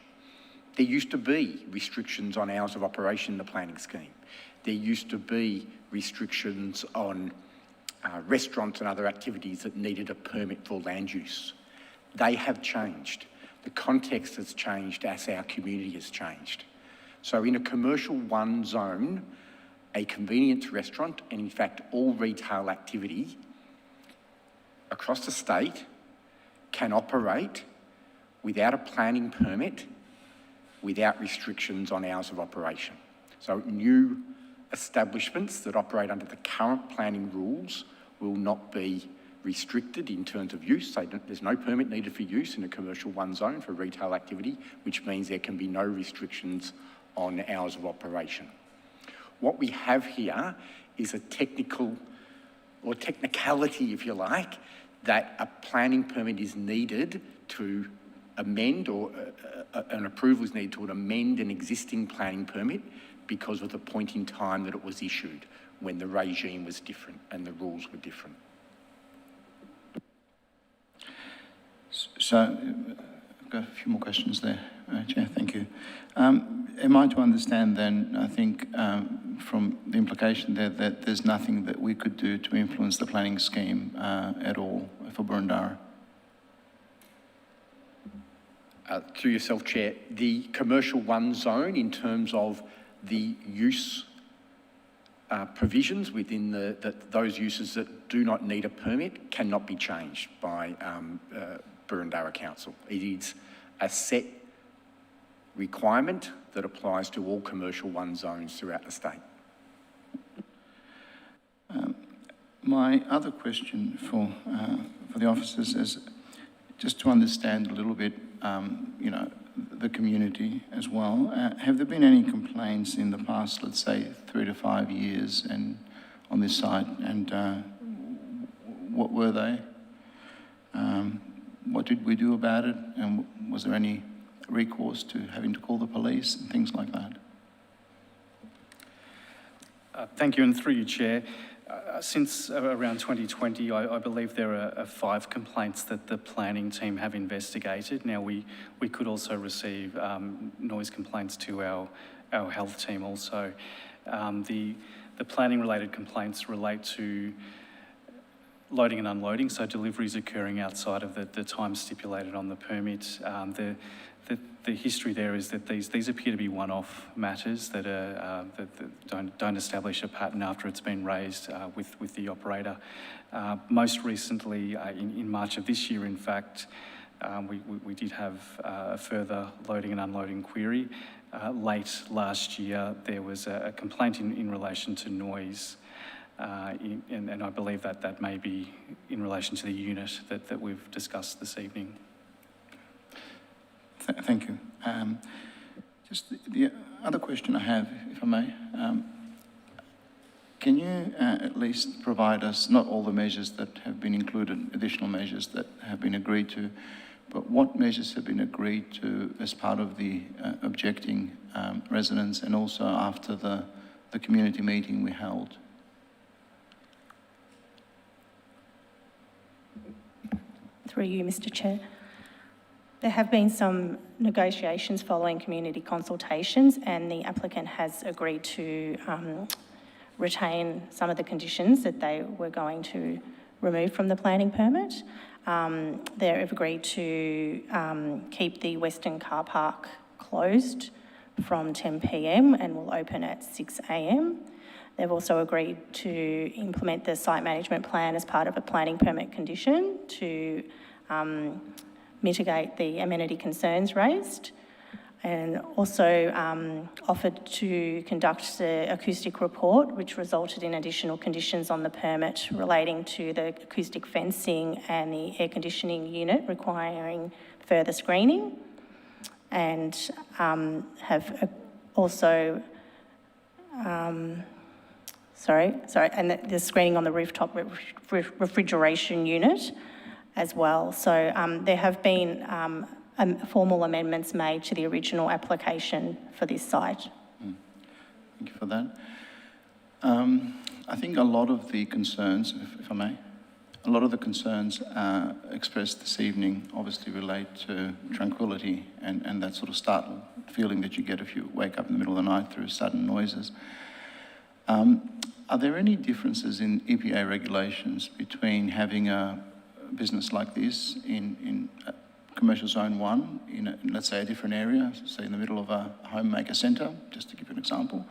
There used to be restrictions on hours of operation in the planning scheme. There used to be restrictions on restaurants and other activities that needed a permit for land use. They have changed. The context has changed as our community has changed. So in a commercial 1 zone, a convenience restaurant, and in fact all retail activity across the state can operate without a planning permit, without restrictions on hours of operation. So new establishments that operate under the current planning rules will not be restricted in terms of use. There's no permit needed for use in a commercial 1 zone for retail activity, which means there can be no restrictions on hours of operation. What we have here is a technical, or technicality if you like, that a planning permit is needed to amend, or an approval is needed to amend an existing planning permit because of the point in time that it was issued, when the regime was different and the rules were different. So, I've got a few more questions there, Chair, thank you. Am I to understand then, I think, from the implication there, that there's nothing that we could do to influence the planning scheme at all for Boroondara? Through yourself, Chair, the commercial 1 zone, in terms of the use provisions within those uses that do not need a permit, cannot be changed by Boroondara Council. It is a set requirement that applies to all commercial 1 zones throughout the state. My other question for the officers is just to understand a little bit, you know, the community as well. Have there been any complaints in the past, let's say, 3 to 5 years and on this site, and what were they? What did we do about it, and was there any recourse to having to call the police and things like that? Thank you, and through you, Chair. Since around 2020, I believe there are 5 complaints that the planning team have investigated. Now, we could also receive noise complaints to our health team also. The planning-related complaints relate to loading and unloading, so deliveries occurring outside of the time stipulated on the permit. The history there is that these appear to be one-off matters that don't establish a pattern after it's been raised with the operator. Most recently, in March of this year, in fact, we did have a further loading and unloading query. Late last year, there was a complaint in relation to noise, and I believe that may be in relation to the unit that we've discussed this evening. Thank you. Just the other question I have, if I may, can you at least provide us, not all the measures that have been included, additional measures that have been agreed to, but what measures have been agreed to as part of the objecting residents and also after the community meeting we held? Through you, Mr. Chair. There have been some negotiations following community consultations, and the applicant has agreed to retain some of the conditions that they were going to remove from the planning permit. They have agreed to keep the Western car park closed from 10 p.m. and will open at 6 a.m. They've also agreed to implement the site management plan as part of a planning permit condition to mitigate the amenity concerns raised, and also offered to conduct the acoustic report, which resulted in additional conditions on the permit relating to the acoustic fencing and the air conditioning unit requiring further screening, and have also, and the screening on the rooftop refrigeration unit as well. So there have been formal amendments made to the original application for this site. Thank you for that. I think a lot of the concerns, if I may, a lot of the concerns expressed this evening obviously relate to tranquility and that sort of startled feeling that you get if you wake up in the middle of the night through sudden noises. Are there any differences in EPA regulations between having a business like this in commercial zone 1 in let's say a different area, say in the middle of a homemaker centre, just to give an example,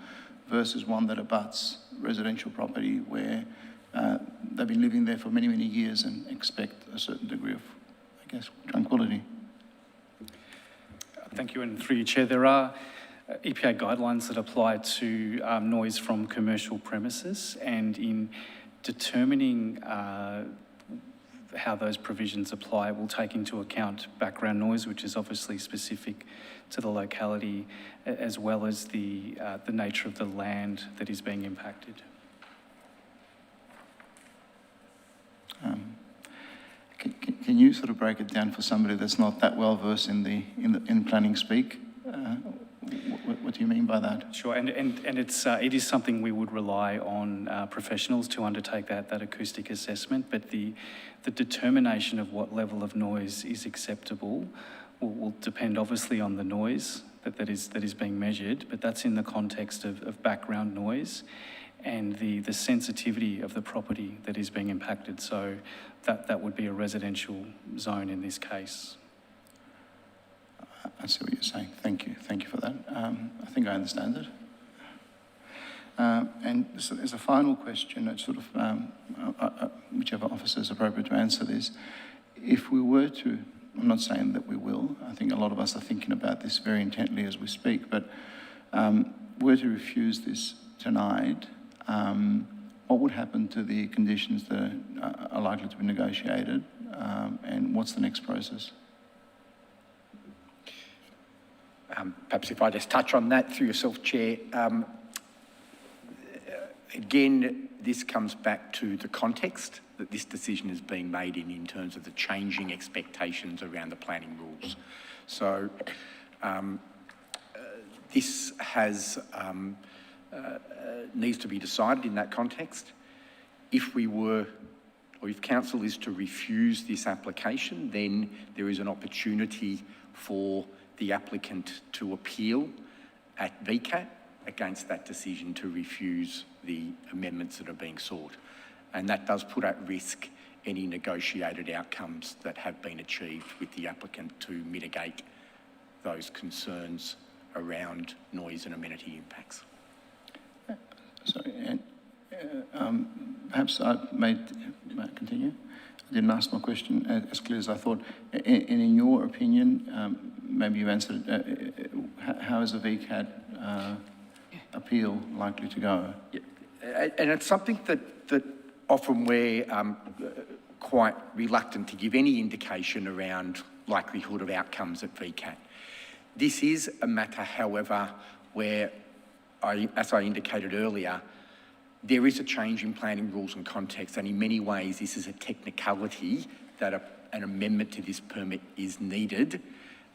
versus one that abuts residential property where they've been living there for many, many years and expect a certain degree of, I guess, tranquility? Thank you, and through you, Chair, there are EPA guidelines that apply to noise from commercial premises, and in determining how those provisions apply, will take into account background noise, which is obviously specific to the locality, as well as the nature of the land that is being impacted. Can you sort of break it down for somebody that's not that well versed in planning speak? What do you mean by that? Sure, and it is something we would rely on professionals to undertake that acoustic assessment, but the determination of what level of noise is acceptable will depend obviously on the noise that is being measured, but that's in the context of background noise and the sensitivity of the property that is being impacted. So that would be a residential zone in this case. I see what you're saying. Thank you. Thank you for that. I think I understand it. And as a final question, it's sort of whichever officer is appropriate to answer this. If we were to, I'm not saying that we will, I think a lot of us are thinking about this very intently as we speak, but were to refuse this tonight, what would happen to the conditions that are likely to be negotiated, and what's the next process? Perhaps if I just touch on that through yourself, Chair. Again, this comes back to the context that this decision is being made in terms of the changing expectations around the planning rules. So this needs to be decided in that context. If we were, or if council is to refuse this application, then there is an opportunity for the applicant to appeal at VCAT against that decision to refuse the amendments that are being sought. And that does put at risk any negotiated outcomes that have been achieved with the applicant to mitigate those concerns around noise and amenity impacts. Sorry, and perhaps I may continue. I didn't ask my question as clear as I thought. And in your opinion, maybe you answered it, how is a VCAT appeal likely to go? Yeah. And it's something that often we're quite reluctant to give any indication around likelihood of outcomes at VCAT. This is a matter, however, where, as I indicated earlier, there is a change in planning rules and context, and in many ways this is a technicality that an amendment to this permit is needed,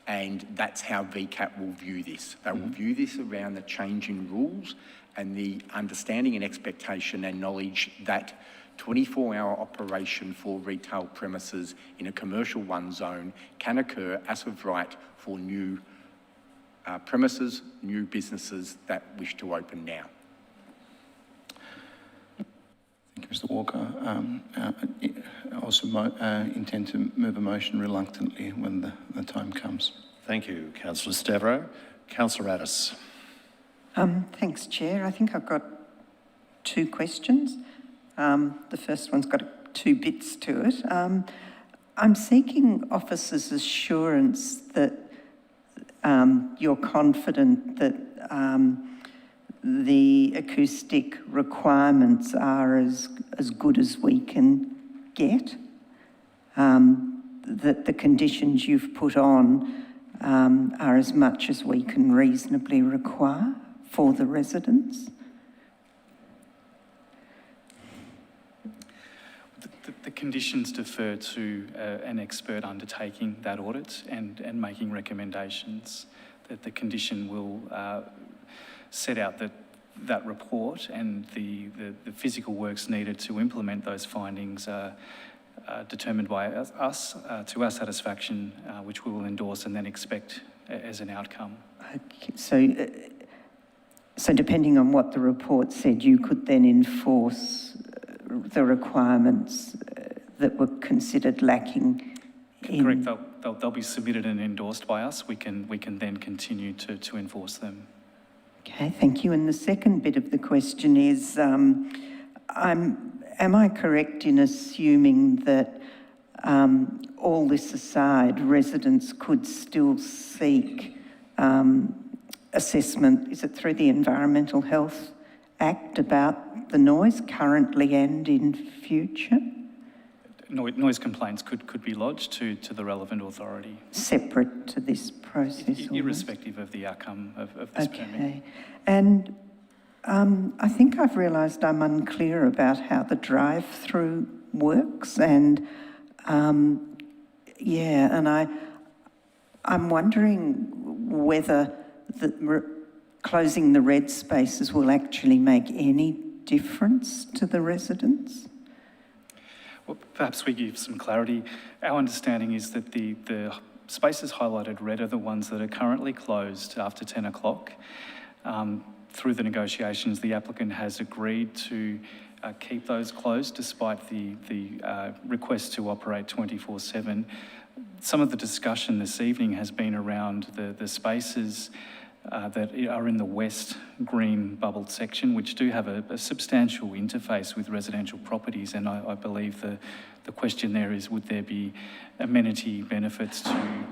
and that's how VCAT will view this. They will view this around the change in rules and the understanding and expectation and knowledge that 24-hour operation for retail premises in a commercial 1 zone can occur as of right for new premises, new businesses that wish to open now. Thank you, Mr. Walker. I also intend to move a motion reluctantly when the time comes. Thank you, Councillor Stavro. Councillor Addis. Thanks, Chair. I think I've got 2 questions. The first one's got 2 bits to it. I'm seeking officers' assurance that you're confident that the acoustic requirements are as good as we can get, that the conditions you've put on are as much as we can reasonably require for the residents. The conditions defer to an expert undertaking that audit and making recommendations. That the condition will set out that report, and the physical works needed to implement those findings are determined by us to our satisfaction, which we will endorse and then expect as an outcome. Okay, so depending on what the report said, you could then enforce the requirements that were considered lacking. Correct. They'll be submitted and endorsed by us. We can then continue to enforce them. Okay, thank you. And the second bit of the question is, am I correct in assuming that all this aside, residents could still seek assessment, is it through the Environmental Health Act, about the noise currently and in future? Noise complaints could be lodged to the relevant authority. Separate to this process? Irrespective of the outcome of this permit. Okay. And I think I've realised I'm unclear about how the drive-through works, and I'm wondering whether closing the red spaces will actually make any difference to the residents? Well, perhaps we give some clarity. Our understanding is that the spaces highlighted red are the ones that are currently closed after 10 o'clock. Through the negotiations, the applicant has agreed to keep those closed despite the request to operate 24/7. Some of the discussion this evening has been around the spaces that are in the west green bubbled section, which do have a substantial interface with residential properties, and I believe the question there is, would there be amenity benefits to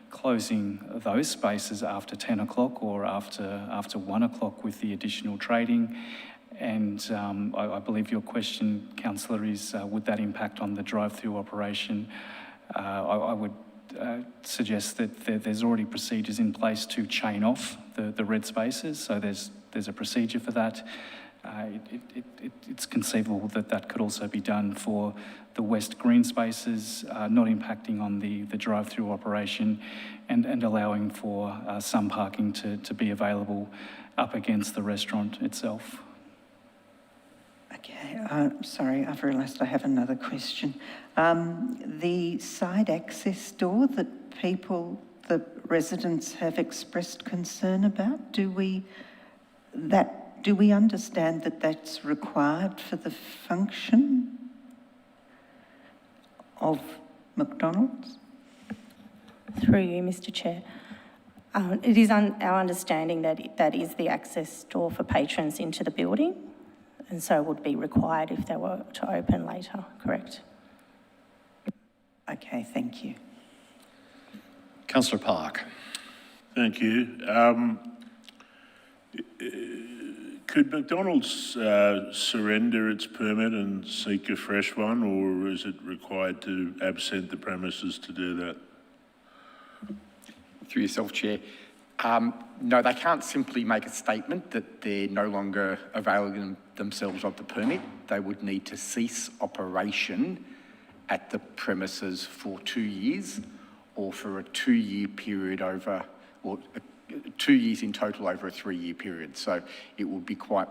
closing those spaces after 10 o'clock or after 1 o'clock with the additional trading? And I believe your question, Councillor, is would that impact on the drive-through operation? I would suggest that there's already procedures in place to chain off the red spaces, so there's a procedure for that. It's conceivable that could also be done for the west green spaces, not impacting on the drive-through operation, and allowing for some parking to be available up against the restaurant itself. Okay, sorry, I've realised I have another question. The side access door that the residents have expressed concern about, do we understand that that's required for the function? of McDonald's? Through you, Mr Chair. It is our understanding that that is the access door for patrons into the building, and so would be required if they were to open later, correct? Okay, thank you. Councillor Park. Thank you. Could McDonald's surrender its permit and seek a fresh one, or is it required to absent the premises to do that? Through yourself, Chair. No, they can't simply make a statement that they're no longer availing themselves of the permit. They would need to cease operation at the premises for 2 years, or for a 2-year period over, or 2 years in total over a 3-year period. So it would be quite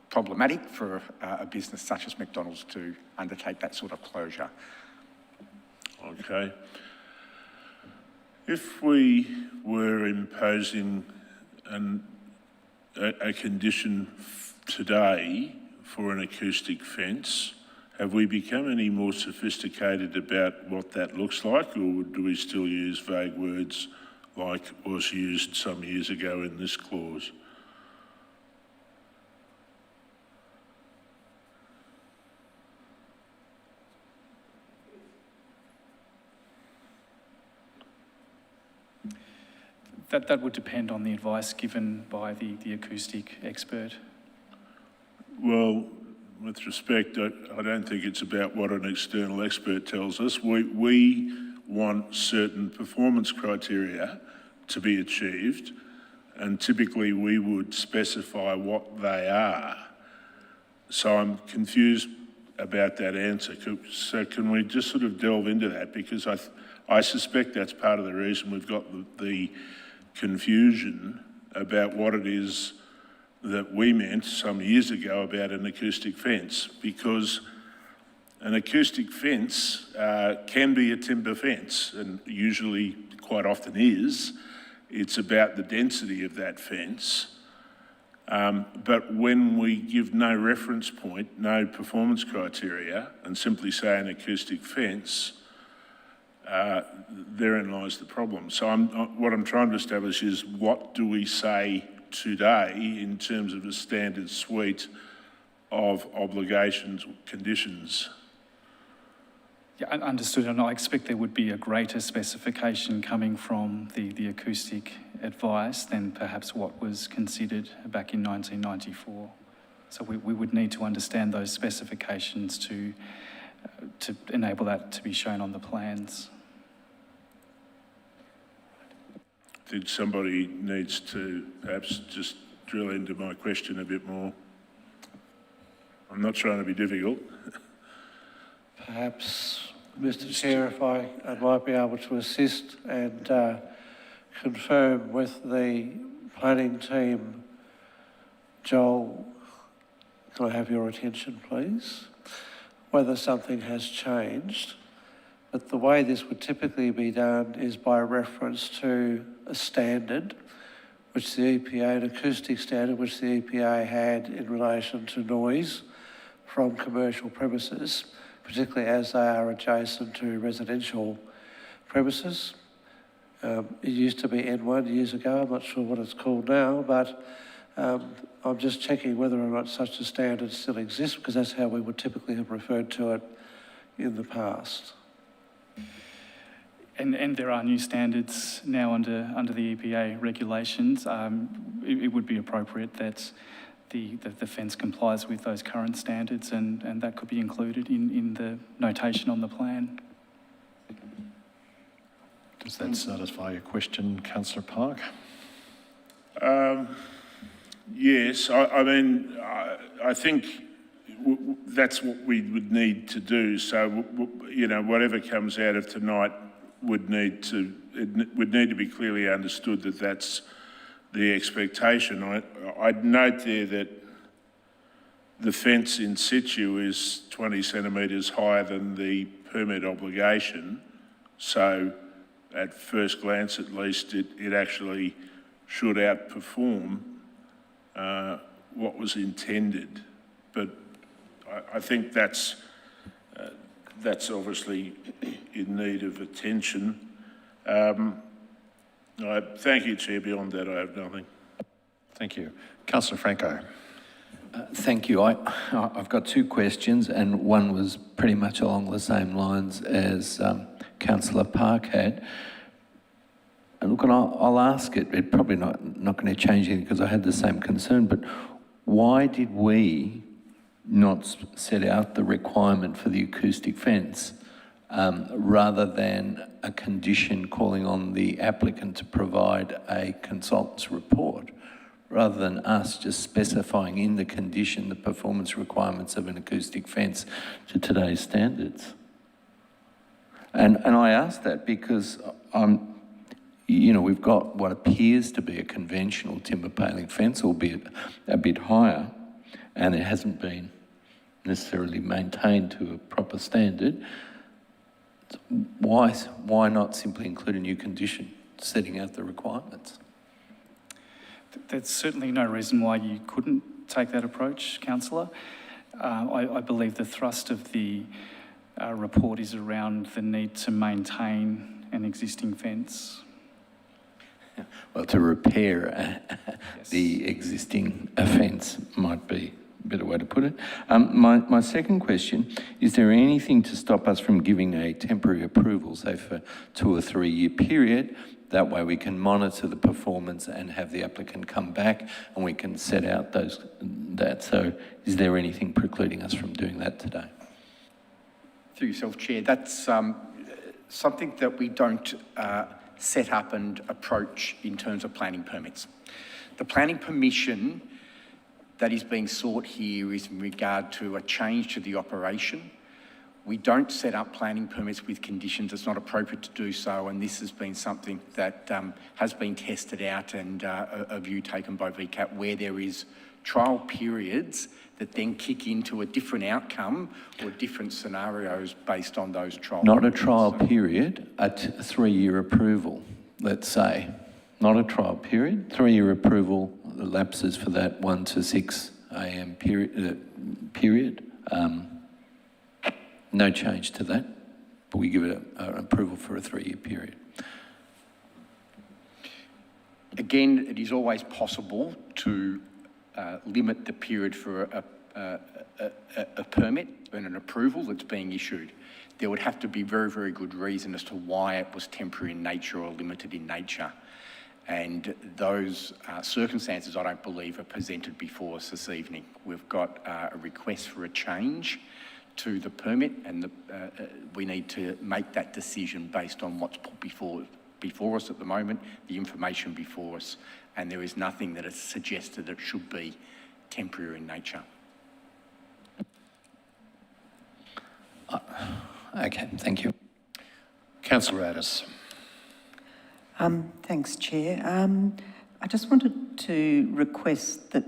problematic for a business such as McDonald's to undertake that sort of closure. Okay. If we were imposing a condition today for an acoustic fence, have we become any more sophisticated about what that looks like, or do we still use vague words like was used some years ago in this clause? That would depend on the advice given by the acoustic expert. Well, with respect, I don't think it's about what an external expert tells us. We want certain performance criteria to be achieved, and typically we would specify what they are. So I'm confused about that answer. So can we just sort of delve into that? Because I suspect that's part of the reason we've got the confusion about what it is that we meant some years ago about an acoustic fence, because an acoustic fence can be a timber fence, and usually quite often is. It's about the density of that fence. But when we give no reference point, no performance criteria, and simply say an acoustic fence, therein lies the problem. So what I'm trying to establish is, what do we say today in terms of a standard suite of obligations, conditions? Yeah, understood, and I expect there would be a greater specification coming from the acoustic advice than perhaps what was considered back in 1994. So we would need to understand those specifications to enable that to be shown on the plans. I think somebody needs to perhaps just drill into my question a bit more. I'm not trying to be difficult. Perhaps, Mr Chair, if I might be able to assist and confirm with the planning team. Joel, can I have your attention, please? Whether something has changed. But the way this would typically be done is by reference to a standard, which the EPA, an acoustic standard, which the EPA had in relation to noise from commercial premises, particularly as they are adjacent to residential premises. It used to be N1 years ago. I'm not sure what it's called now, but I'm just checking whether or not such a standard still exists, because that's how we would typically have referred to it in the past. And there are new standards now under the EPA regulations. It would be appropriate that the fence complies with those current standards, and that could be included in the notation on the plan. Does that satisfy your question, Councillor Park? Yes, I mean, I think that's what we would need to do. So, you know, whatever comes out of tonight would need to be clearly understood that that's the expectation. I'd note there that the fence in situ is 20 centimetres higher than the permit obligation. So at first glance, at least, it actually should outperform what was intended. But I think that's that's obviously in need of attention. Thank you, Chair. Beyond that, I have nothing. Thank you. Councillor Franco. Thank you. I've got two questions, and one was pretty much along the same lines as Councillor Park had. And look, and I'll ask it. It's probably not going to change anything because I had the same concern, but why did we not set out the requirement for the acoustic fence rather than a condition calling on the applicant to provide a consultant's report, rather than us just specifying in the condition the performance requirements of an acoustic fence to today's standards? And I ask that because we've got what appears to be a conventional timber paling fence, albeit a bit higher, and it hasn't been necessarily maintained to a proper standard. Why not simply include a new condition setting out the requirements? There's certainly no reason why you couldn't take that approach, Councillor. I believe the thrust of the report is around the need to maintain an existing fence. Well, to repair the existing offence might be a better way to put it. My second question, is there anything to stop us from giving a temporary approval, say for 2 or 3 year period? That way we can monitor the performance and have the applicant come back and we can set out that. So is there anything precluding us from doing that today? Through yourself, Chair, that's something that we don't set up and approach in terms of planning permits. The planning permission that is being sought here is in regard to a change to the operation. We don't set up planning permits with conditions. It's not appropriate to do so, and this has been something that has been tested out and a view taken by VCAT where there is trial periods that then kick into a different outcome or different scenarios based on those trial Not periods. a trial period, a 3 year approval, let's say. Not a trial period, 3 year approval lapses for that 1 to 6 a.m. period. No change to that, but we give it an approval for a 3 year period. Again, it is always possible to limit the period for a permit and an approval that's being issued. There would have to be very, very good reason as to why it was temporary in nature or limited in nature. And those circumstances, I don't believe, are presented before us this evening. We've got a request for a change to the permit, and we need to make that decision based on what's put before us at the moment, the information before us, and there is nothing that has suggested that it should be temporary in nature. Okay, thank you. Councillor Addis. Thanks, Chair. I just wanted to request that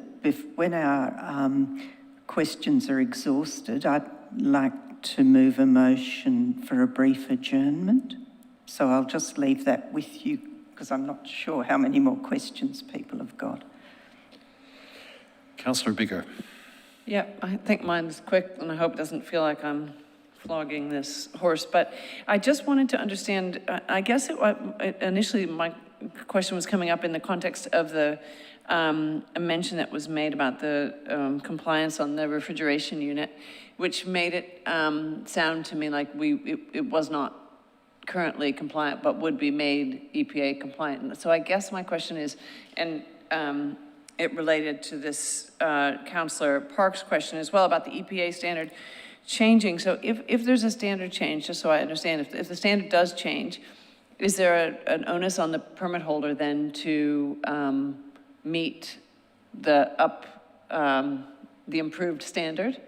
when our questions are exhausted, I'd like to move a motion for a brief adjournment. So I'll just leave that with you because I'm not sure how many more questions people have got. Councillor Bigger. Yeah, I think mine's quick, and I hope it doesn't feel like I'm flogging this horse, but I just wanted to understand, I guess initially my question was coming up in the context of the a mention that was made about the compliance on the refrigeration unit, which made it sound to me like it was not currently compliant, but would be made EPA compliant. So I guess my question is, and it related to this Councillor Park's question as well about the EPA standard changing. So if there's a standard change, just so I understand, if the standard does change, is there an onus on the permit holder then to meet the improved standard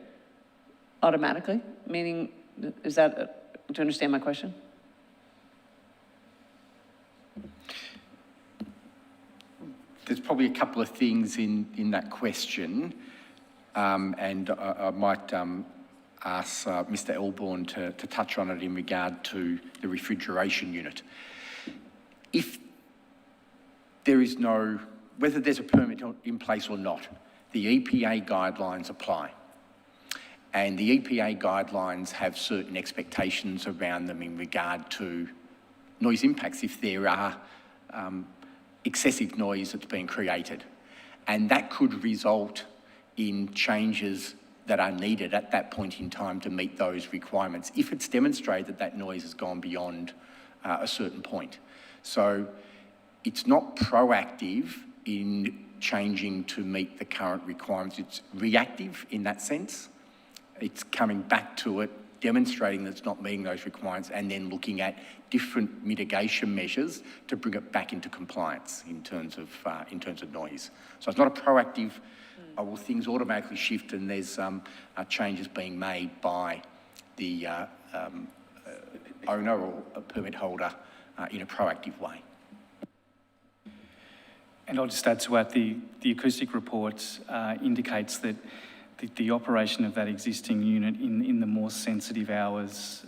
automatically? Meaning, is that, do you understand my question? There's probably a couple of things in that question, and I might ask Mr. Elborn to touch on it in regard to the refrigeration unit. If there is whether there's a permit in place or not, the EPA guidelines apply. And the EPA guidelines have certain expectations around them in regard to noise impacts if there are excessive noise that's being created. And that could result in changes that are needed at that point in time to meet those requirements if it's demonstrated that that noise has gone beyond a certain point. So it's not proactive in changing to meet the current requirements. It's reactive in that sense. It's coming back to it, demonstrating that it's not meeting those requirements, and then looking at different mitigation measures to bring it back into compliance in terms of noise. So it's not a proactive, will things automatically shift and there's changes being made by the owner or a permit holder in a proactive way. And I'll just add to that, the acoustic report indicates that the operation of that existing unit in the more sensitive hours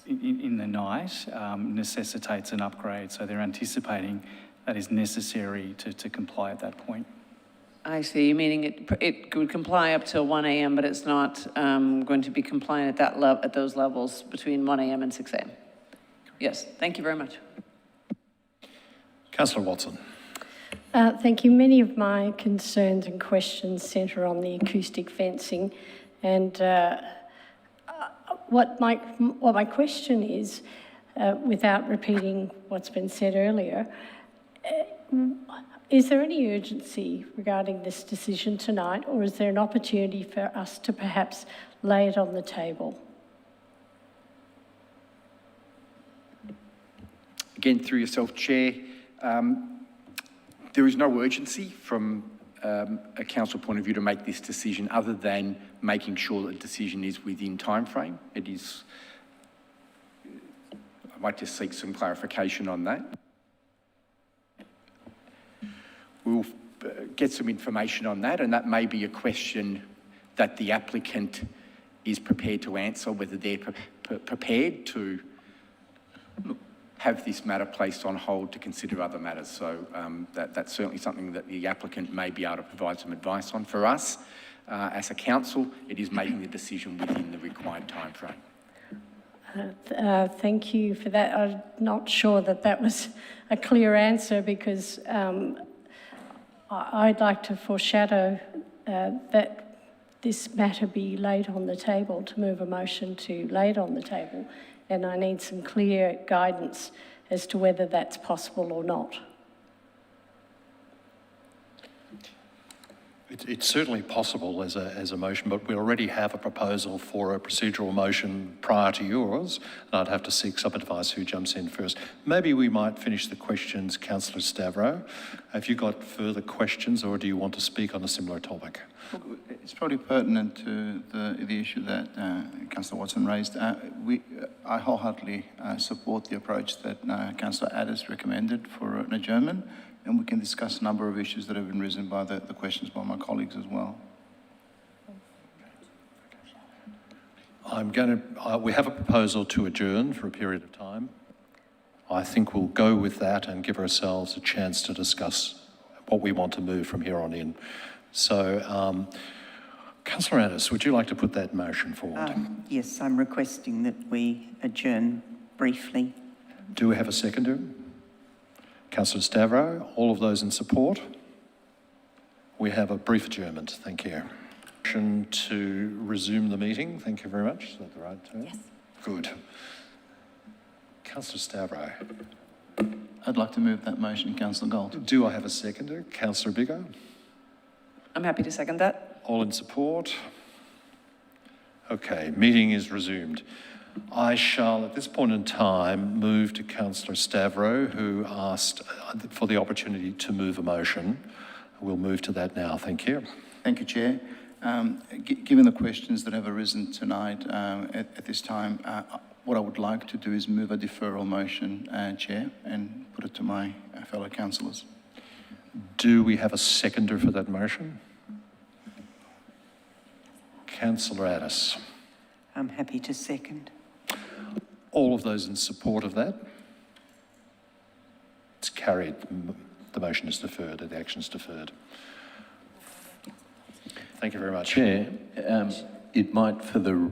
in the night necessitates an upgrade. So they're anticipating that is necessary to comply at that point. I see, meaning it could comply up till 1 a.m., but it's not going to be compliant at those levels between 1 a.m. and 6 a.m. Yes, thank you very much. Councillor Watson. Thank you. Many of my concerns and questions centre on the acoustic fencing, and what my question is, without repeating what's been said earlier, is there any urgency regarding this decision tonight, or is there an opportunity for us to perhaps lay it on the table? Again, through yourself, Chair, there is no urgency from a council point of view to make this decision other than making sure that the decision is within time frame. It is, I might just seek some clarification on that. We'll get some information on that, and that may be a question that the applicant is prepared to answer, whether they're prepared to have this matter placed on hold to consider other matters. So that's certainly something that the applicant may be able to provide some advice on. For us, as a council, it is making the decision within the required time frame. Thank you for that. I'm not sure that was a clear answer, because I'd like to foreshadow that this matter be laid on the table, to move a motion to lay it on the table. And I need some clear guidance as to whether that's possible or not. It's certainly possible as a motion, but we already have a proposal for a procedural motion prior to yours, and I'd have to seek some advice who jumps in first. Maybe we might finish the questions, Councillor Stavro. Have you got further questions, or do you want to speak on a similar topic? It's probably pertinent to the issue that Councillor Watson raised. I wholeheartedly support the approach that Councillor Addis recommended for an adjournment, and we can discuss a number of issues that have been risen by the questions by my colleagues as well. We have a proposal to adjourn for a period of time. I think we'll go with that and give ourselves a chance to discuss what we want to move from here on in. So, Councillor Addis, would you like to put that motion forward? Yes, I'm requesting that we adjourn briefly. Do we have a seconder? Councillor Stavro, all of those in support? We have a brief adjournment, thank you. Motion to resume the meeting, thank you very much. Is that the right term? Yes. Good. Councillor Stavro. I'd like to move that motion, Councillor Gold. Do I have a seconder? Councillor Biggo? I'm happy to second that. All in support? Okay, meeting is resumed. I shall, at this point in time, move to Councillor Stavro, who asked for the opportunity to move a motion. We'll move to that now. Thank you. Thank you, Chair. Given the questions that have arisen tonight at this time, what I would like to do is move a deferral motion, Chair, and put it to my fellow councillors. Do we have a seconder for that motion? Councillor Addis. I'm happy to second. All of those in support of that? It's carried. The motion is deferred, the action is deferred. Thank you very much. Chair, it might, for the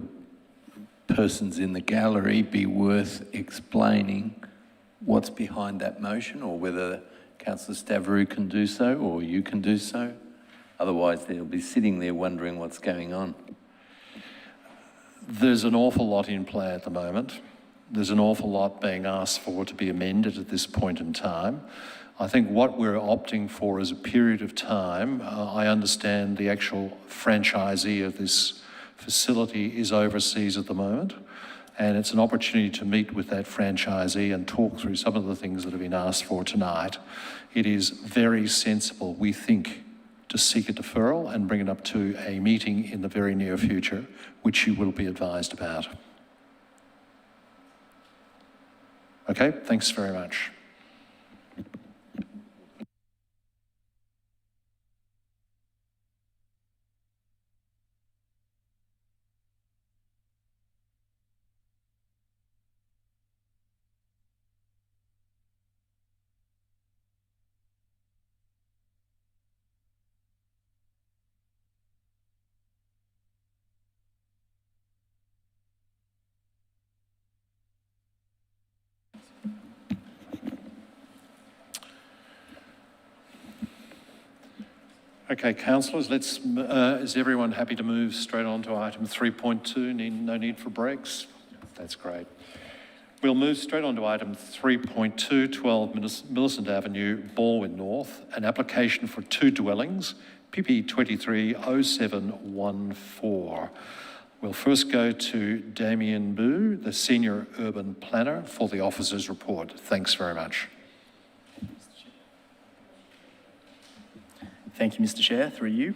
persons in the gallery, be worth explaining what's behind that motion, or whether Councillor Stavrou can do so, or you can do so. Otherwise, they'll be sitting there wondering what's going on. There's an awful lot in play at the moment. There's an awful lot being asked for to be amended at this point in time. I think what we're opting for is a period of time. I understand the actual franchisee of this facility is overseas at the moment, and it's an opportunity to meet with that franchisee and talk through some of the things that have been asked for tonight. It is very sensible, we think, to seek a deferral and bring it up to a meeting in the very near future, which you will be advised about. Okay, thanks very much. Okay, councillors, is everyone happy to move straight on to item 3.2? No need for breaks? That's great. We'll move straight on to item 3.2, 12 Millicent Avenue, Baldwin North, an application for 2 dwellings, PP 230714. We'll first go to Damien Boo, the Senior Urban Planner, for the officer's report. Thanks very much. Thank you, Mr. Chair. Through you,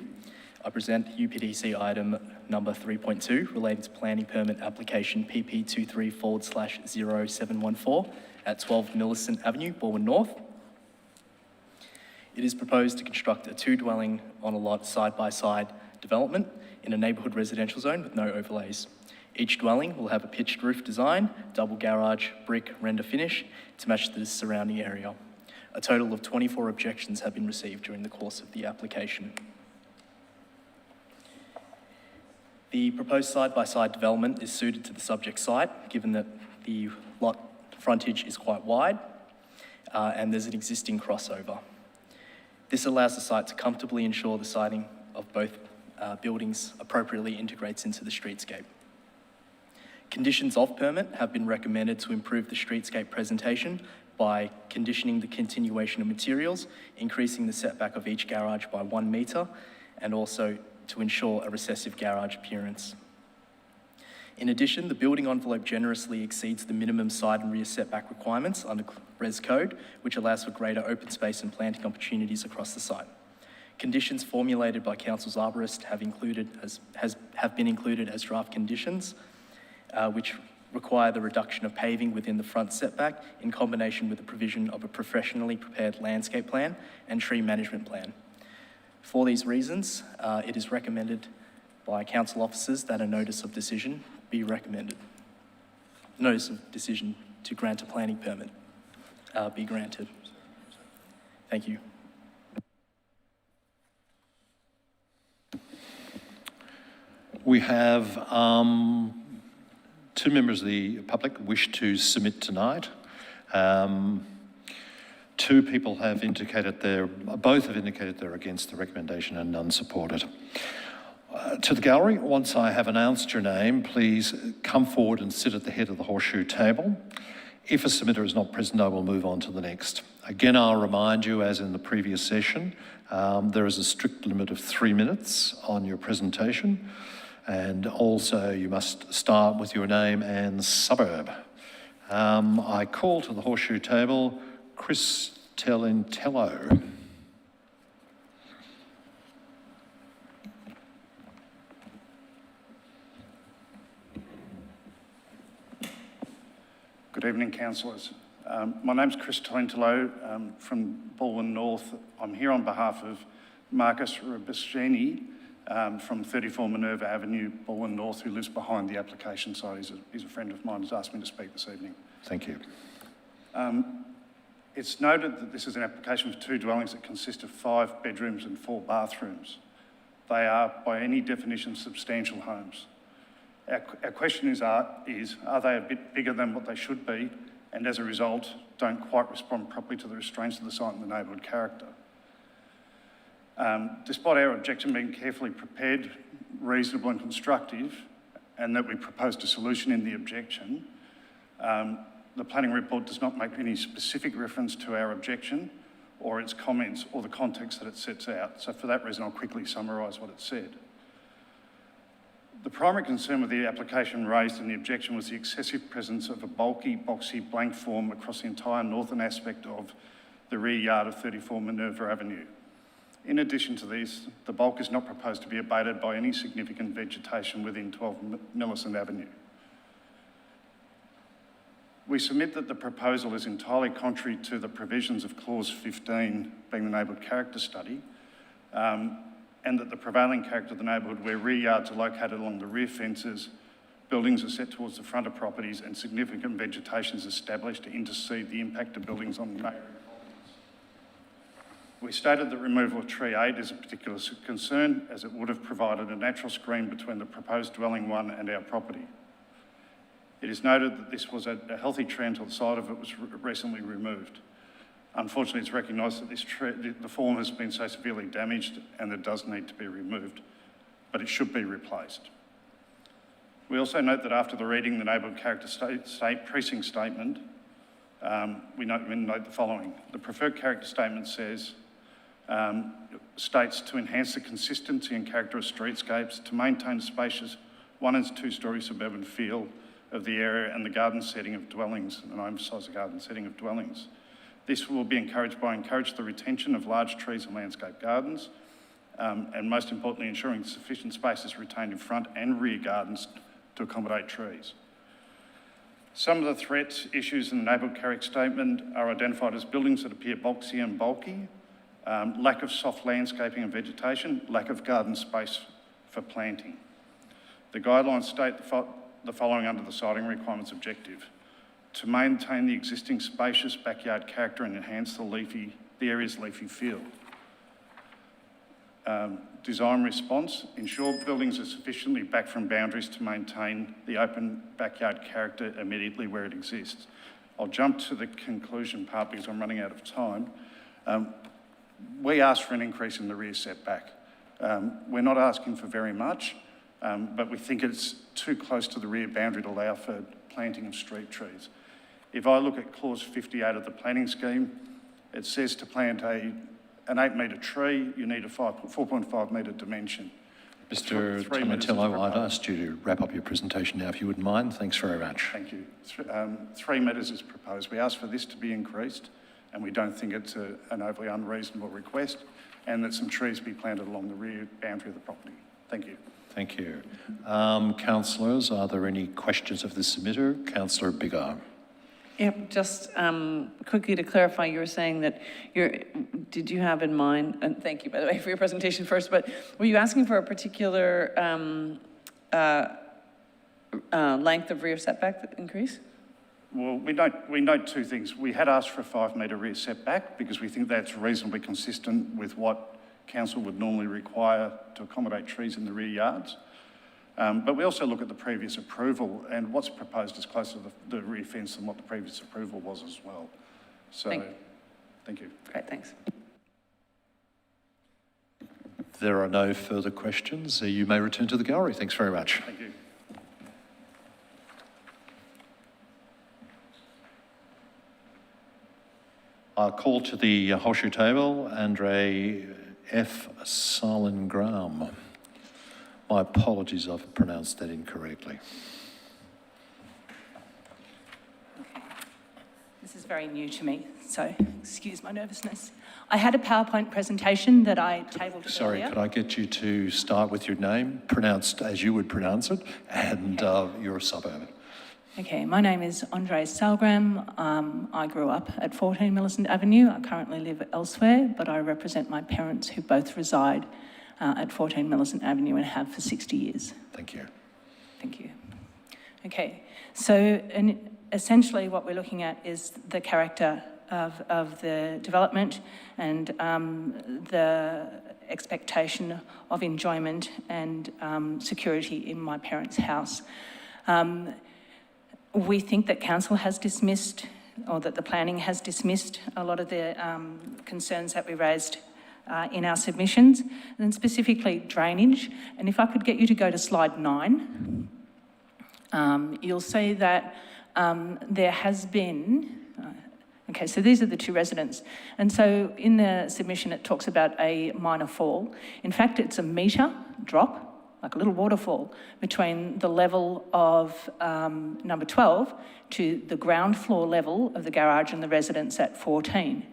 I present UPDC item number 3.2 relating to planning permit application PP 23/0714 at 12 Millicent Avenue, Baldwin North. It is proposed to construct a 2-dwelling on a lot side-by-side development in a neighbourhood residential zone with no overlays. Each dwelling will have a pitched roof design, double garage, brick render finish to match the surrounding area. A total of 24 objections have been received during the course of the application. The proposed side-by-side development is suited to the subject site, given that the lot frontage is quite wide and there's an existing crossover. This allows the site to comfortably ensure the siting of both buildings appropriately integrates into the streetscape. Conditions of permit have been recommended to improve the streetscape presentation by conditioning the continuation of materials, increasing the setback of each garage by 1 metre, and also to ensure a recessive garage appearance. In addition, the building envelope generously exceeds the minimum side and rear setback requirements under Res Code, which allows for greater open space and planting opportunities across the site. Conditions formulated by Council's arborist have been included as draft conditions, which require the reduction of paving within the front setback in combination with the provision of a professionally prepared landscape plan and tree management plan. For these reasons, it is recommended by council officers that a notice of decision be recommended. Notice of decision to grant a planning permit be granted. Thank you. We have 2 members of the public wish to submit tonight. 2 people have indicated both have indicated they're against the recommendation and none support it. To the gallery, once I have announced your name, please come forward and sit at the head of the horseshoe table. If a submitter is not present, I will move on to the next. Again, I'll remind you, as in the previous session, there is a strict limit of 3 minutes on your presentation. And also you must start with your name and suburb. I call to the horseshoe table Chris Telentello. Good evening, councillors. My name's Chris Telentello from Baldwin North. I'm here on behalf of Marcus Rabiscini, from 34 Minerva Avenue, Baldwin North, who lives behind the application site. He's a friend of mine, has asked me to speak this evening. Thank you. It's noted that this is an application for 2 dwellings that consist of 5 bedrooms and 4 bathrooms. They are, by any definition, substantial homes. Our question is, are they a bit bigger than what they should be, and as a result, don't quite respond properly to the restraints of the site and the neighbourhood character? Despite our objection being carefully prepared, reasonable and constructive, and that we proposed a solution in the objection, the planning report does not make any specific reference to our objection or its comments or the context that it sets out. So for that reason, I'll quickly summarise what it said. The primary concern with the application raised in the objection was the excessive presence of a bulky, boxy blank form across the entire northern aspect of the rear yard of 34 Minerva Avenue. In addition to this, the bulk is not proposed to be abated by any significant vegetation within 12 Millicent Avenue. We submit that the proposal is entirely contrary to the provisions of Clause 15, being the neighbourhood character study, and that the prevailing character of the neighbourhood, where rear yards are located along the rear fences, buildings are set towards the front of properties, and significant vegetation is established to intercede the impact of buildings on neighbouring properties. We stated that removal of tree 8 is a particular concern, as it would have provided a natural screen between the proposed dwelling 1 and our property. It is noted that this was a healthy tree until the side of it was recently removed. Unfortunately, it's recognised that this tree, the form has been so severely damaged and it does need to be removed, but it should be replaced. We also note that after the reading the neighbourhood character precinct statement, we note the following. The preferred character statement says, states to enhance the consistency and character of streetscapes, to maintain a spacious 1 and 2 storey suburban feel of the area and the garden setting of dwellings, and I emphasise the garden setting of dwellings. This will be encouraged by encourage the retention of large trees and landscape gardens, and most importantly, ensuring sufficient space is retained in front and rear gardens to accommodate trees. Some of the threats, issues in the neighbourhood character statement are identified as buildings that appear boxy and bulky, lack of soft landscaping and vegetation, lack of garden space for planting. The guidelines state the following under the siting requirements objective: to maintain the existing spacious backyard character and enhance the area's leafy feel. Design response, ensure buildings are sufficiently back from boundaries to maintain the open backyard character immediately where it exists. I'll jump to the conclusion part because I'm running out of time. We asked for an increase in the rear setback. We're not asking for very much, but we think it's too close to the rear boundary to allow for planting of street trees. If I look at clause 58 of the planning scheme, it says to plant an 8 metre tree, you need a 4.5 metre dimension. Mr. Tomatillo, I'd asked you to wrap up your presentation now, if you wouldn't mind. Thanks very much. Thank you. 3 metres is proposed. We asked for this to be increased, and we don't think it's an overly unreasonable request, and that some trees be planted along the rear boundary of the property. Thank you. Thank you. Councillors, are there any questions of the submitter? Councillor Biggar. Yep, just quickly to clarify, you were saying that did you have in mind, and thank you, by the way, for your presentation first, but were you asking for a particular length of rear setback increase? Well, we note 2 things. We had asked for a 5 metre rear setback because we think that's reasonably consistent with what council would normally require to accommodate trees in the rear yards. But we also look at the previous approval, and what's proposed is closer to the rear fence than what the previous approval was as well. So, thank you. Great, thanks. There are no further questions. You may return to the gallery. Thanks very much. Thank you. I'll call to the horseshoe table, Andre F. Salengram. My apologies, I've pronounced that incorrectly. This is very new to me, so excuse my nervousness. I had a PowerPoint presentation that I tabled Sorry, earlier. could I get you to start with your name, pronounced as you would pronounce it, and your suburb? Okay, my name is Andre Salgram. I grew up at 14 Millicent Avenue. I currently live elsewhere, but I represent my parents who both reside at 14 Millicent Avenue and have for 60 years. Thank you. Thank you. Okay, so essentially what we're looking at is the character of the development and the expectation of enjoyment and security in my parents' house. We think that council has dismissed, or that the planning has dismissed, a lot of the concerns that we raised in our submissions, and specifically drainage. And if I could get you to go to slide 9, you'll see that there has been, okay, so these are the two residents. And so in the submission, it talks about a minor fall. In fact, it's a metre drop, like a little waterfall, between the level of number 12 to the ground floor level of the garage and the residence at 14.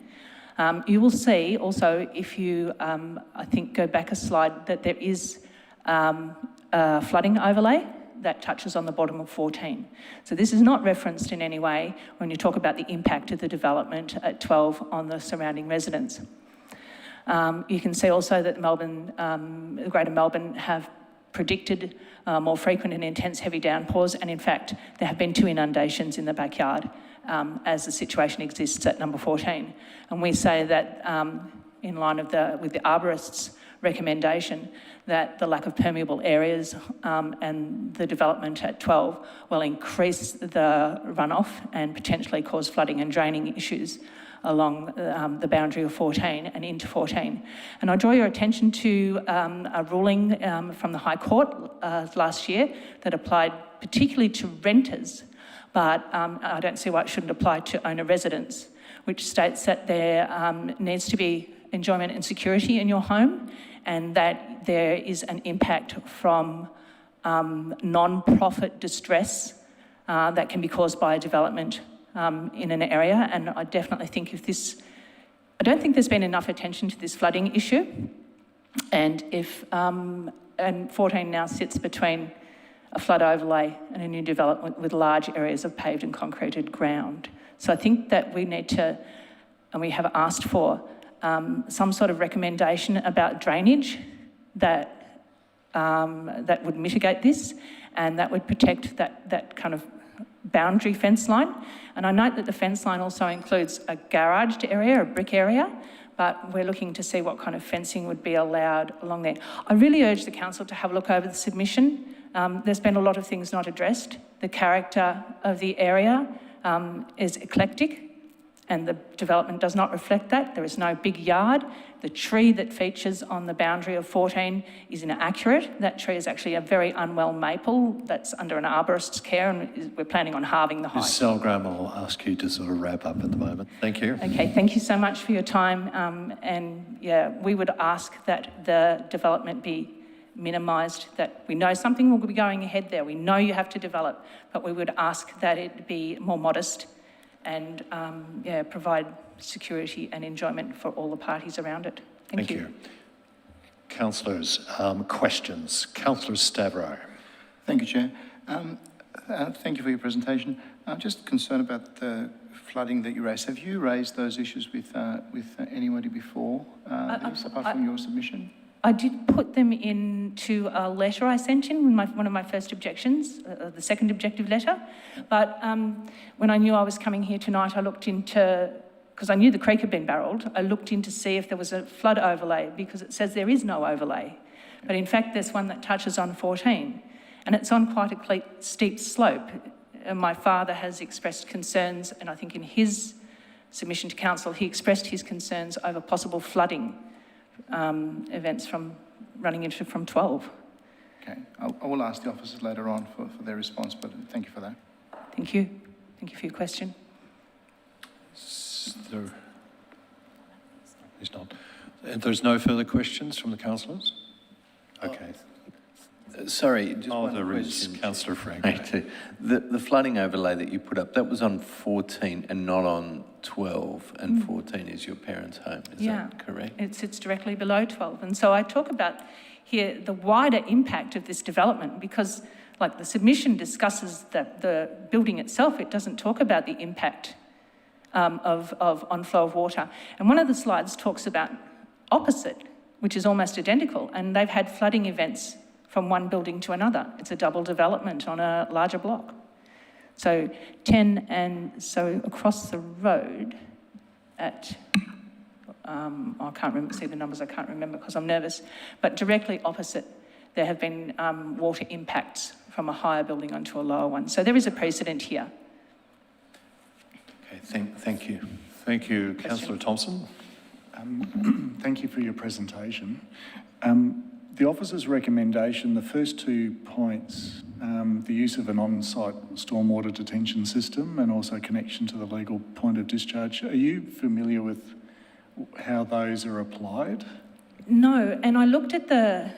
You will see also, if you, I think, go back a slide, that there is a flooding overlay that touches on the bottom of 14. So this is not referenced in any way when you talk about the impact of the development at 12 on the surrounding residents. You can see also that Greater Melbourne have predicted more frequent and intense heavy downpours, and in fact there have been 2 inundations in the backyard as the situation exists at number 14. And we say that in line with the arborists' recommendation, that the lack of permeable areas and the development at 12 will increase the runoff and potentially cause flooding and draining issues along the boundary of 14 and into 14. And I draw your attention to a ruling from the High Court last year that applied particularly to renters, but I don't see why it shouldn't apply to owner residents, which states that there needs to be enjoyment and security in your home, and that there is an impact from non-profit distress that can be caused by a development in an area. And I definitely think I don't think there's been enough attention to this flooding issue. And and 14 now sits between a flood overlay and a new development with large areas of paved and concreted ground. So I think that we need to, and we have asked for, some sort of recommendation about drainage that would mitigate this, and that would protect that kind of boundary fence line. And I note that the fence line also includes a garaged area, a brick area, but we're looking to see what kind of fencing would be allowed along there. I really urge the council to have a look over the submission. There's been a lot of things not addressed. The character of the area is eclectic, and the development does not reflect that. There is no big yard. The tree that features on the boundary of 14 is inaccurate. That tree is actually a very unwell maple that's under an arborist's care, and we're planning on halving the height. Ms Selgram, I'll ask you to sort of wrap up at the moment. Thank you. Okay, thank you so much for your time. And yeah, we would ask that the development be minimised, that we know something will be going ahead there. We know you have to develop, but we would ask that it be more modest and provide security and enjoyment for all the parties around it. Thank you. Councillors, questions. Councillor Stavro. Thank you, Chair. Thank you for your presentation. I'm just concerned about the flooding that you raised. Have you raised those issues with anybody before this, apart from your submission? I did put them into a letter I sent in, one of my first objections, the second objective letter. But when I knew I was coming here tonight, I looked into, because I knew the creek had been barrelled, I looked in to see if there was a flood overlay, because it says there is no overlay. But in fact, there's one that touches on 14, and it's on quite a steep slope. And my father has expressed concerns, and I think in his submission to council, he expressed his concerns over possible flooding events from 12. Okay, I will ask the officers later on for their response, but thank you for that. Thank you. Thank you for your question. There's no further questions from the councillors? Okay. Sorry, just one there question. is. Councillor Frank. The flooding overlay that you put up, that was on 14 and not on 12, and 14 is your parents' home, is that correct? It sits directly below 12. And so I talk about here the wider impact of this development, because like the submission discusses the building itself, it doesn't talk about the impact of on-flow of water. And one of the slides talks about opposite, which is almost identical, and they've had flooding events from one building to another. It's a double development on a larger block. So 10 and so across the road at I can't remember, see the numbers, I can't remember because I'm nervous, but directly opposite, there have been water impacts from a higher building onto a lower one. So there is a precedent here. Okay, thank you. Thank you, Councillor Thompson. Thank you for your presentation. The officer's recommendation, the first 2 points, the use of an on-site stormwater detention system and also connection to the legal point of discharge. Are you familiar with how those are applied? No, and I looked at the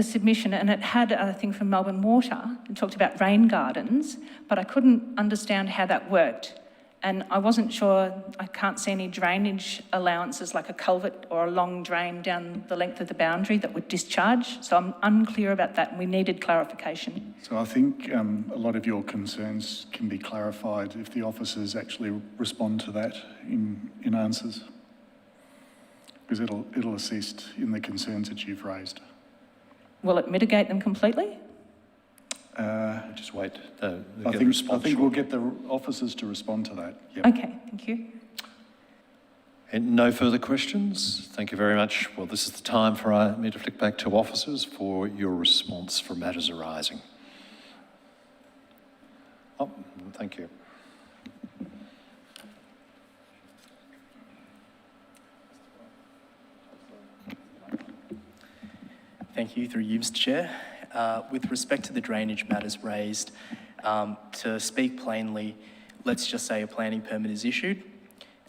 submission and it had a thing from Melbourne Water. It talked about rain gardens, but I couldn't understand how that worked. And I wasn't sure, I can't see any drainage allowances like a culvert or a long drain down the length of the boundary that would discharge. So I'm unclear about that and we needed clarification. So I think a lot of your concerns can be clarified if the officers actually respond to that in answers, because it'll assist in the concerns that you've raised. Will it mitigate them completely? Just wait. I think we'll get the officers to respond to that. Yep. Okay, thank you. And no further questions? Thank you very much. Well, this is the time for me to flick back to officers for your response for matters arising. Oh, thank you. Thank you, through you, Mr. Chair. With respect to the drainage matters raised, to speak plainly, let's just say a planning permit is issued.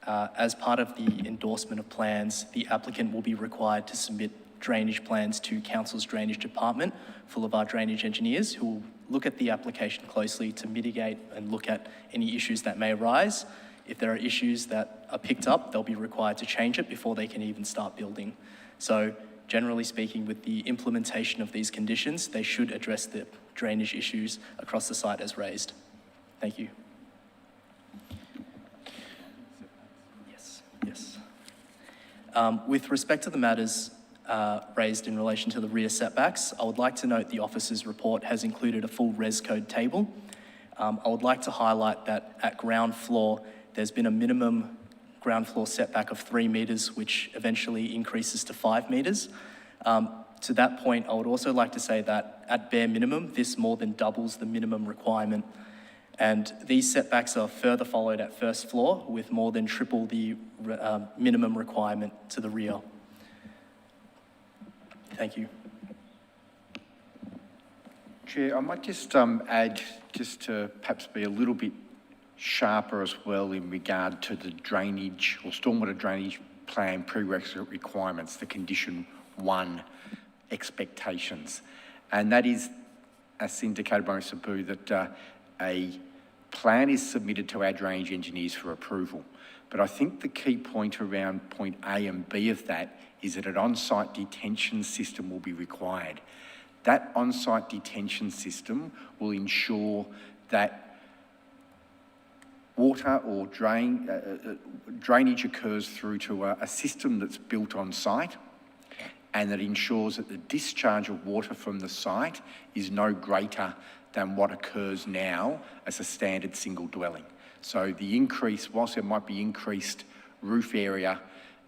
As part of the endorsement of plans, the applicant will be required to submit drainage plans to Council's Drainage Department, full of our drainage engineers, who will look at the application closely to mitigate and look at any issues that may arise. If there are issues that are picked up, they'll be required to change it before they can even start building. So, generally speaking, with the implementation of these conditions, they should address the drainage issues across the site as raised. Thank you. Yes. With respect to the matters raised in relation to the rear setbacks, I would like to note the officer's report has included a full res code table. I would like to highlight that at ground floor, there's been a minimum ground floor setback of 3 metres, which eventually increases to 5 metres. To that point, I would also like to say that at bare minimum, this more than doubles the minimum requirement. And these setbacks are further followed at first floor with more than triple the minimum requirement to the rear. Thank you. Chair, I might just add, just to perhaps be a little bit sharper as well in regard to the drainage or stormwater drainage plan prerequisite requirements, the condition 1 expectations. And that is, as indicated by Mr. Boo, that a plan is submitted to our drainage engineers for approval. But I think the key point around point A and B of that is that an on-site detention system will be required. That on-site detention system will ensure that water or drainage occurs through to a system that's built on site, and that ensures that the discharge of water from the site is no greater than what occurs now as a standard single dwelling. So the increase, whilst there might be increased roof area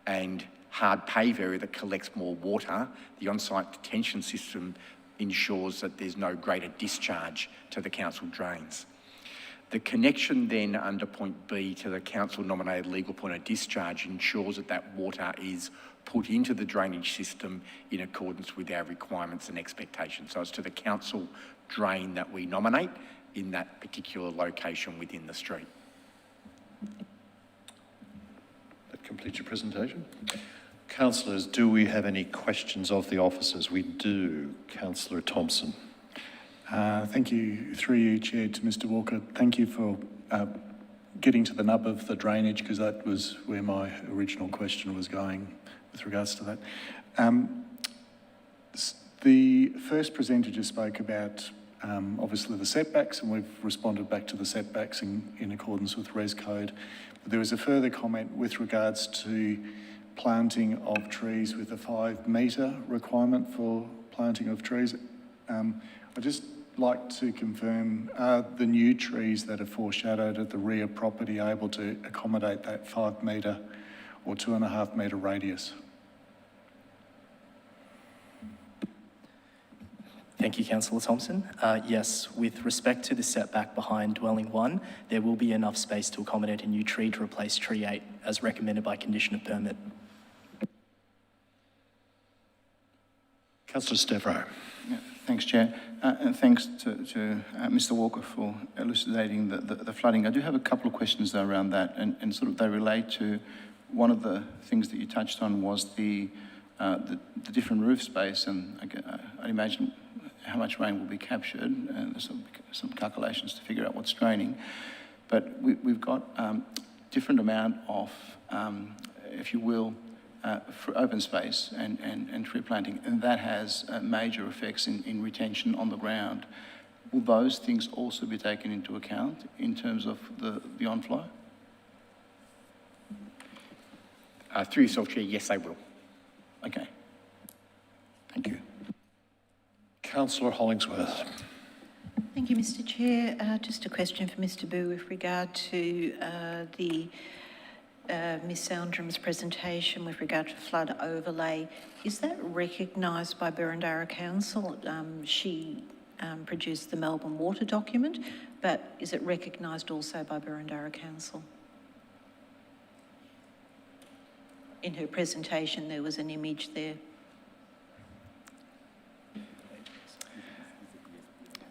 and hard pave area that collects more water, the on-site detention system ensures that there's no greater discharge to the council drains. The connection then under point B to the council nominated legal point of discharge ensures that that water is put into the drainage system in accordance with our requirements and expectations. So it's to the council drain that we nominate in that particular location within the street. That completes your presentation. Councillors, do we have any questions of the officers? We do. Councillor Thompson. Thank you, through you, Chair, to Mr. Walker. Thank you for getting to the nub of the drainage, because that was where my original question was going with regards to that. The first presenter just spoke about obviously the setbacks, and we've responded back to the setbacks in accordance with Res Code. But there was a further comment with regards to planting of trees with a 5 metre requirement for planting of trees. I'd just like to confirm, are the new trees that are foreshadowed at the rear property able to accommodate that 5 metre or 2.5 metre radius? Thank you, Councillor Thompson. Yes, with respect to the setback behind dwelling 1, there will be enough space to accommodate a new tree to replace tree 8 as recommended by condition of permit. Councillor Stavro. Yeah, thanks, Chair. And thanks to Mr Walker for elucidating the flooding. I do have a couple of questions though around that, and sort of they relate to one of the things that you touched on was the different roof space, and I imagine how much rain will be captured, and there's some calculations to figure out what's draining. But we've got different amount of, if you will, for open space and tree planting, and that has major effects in retention on the ground. Will those things also be taken into account in terms of the onflow? Through yourself, Chair, yes, they will. Okay. Thank you. Councillor Hollingsworth. Thank you, Mr Chair. Just a question for Mr Boo with regard to Ms Sandram's presentation with regard to flood overlay. Is that recognised by Berendara Council? She produced the Melbourne Water document, but is it recognised also by Berendara Council? In her presentation, there was an image there.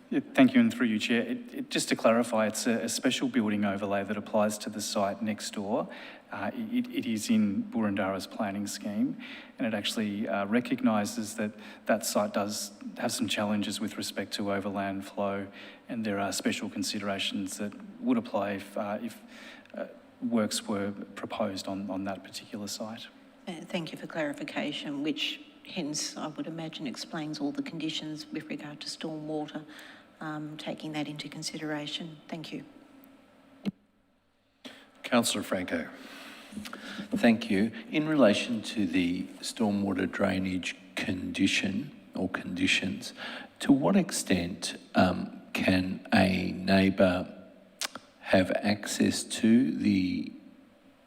Yeah, thank you, and through you, Chair. Just to clarify, it's a special building overlay that applies to the site next door. It is in Burundara's planning scheme, and it actually recognises that that site does have some challenges with respect to overland flow, and there are special considerations that would apply if works were proposed on that particular site. Thank you for clarification, which hence I would imagine explains all the conditions with regard to storm water, taking that into consideration. Thank you. Councillor Franco. Thank you. In relation to the stormwater drainage condition or conditions, to what extent can a neighbour have access to the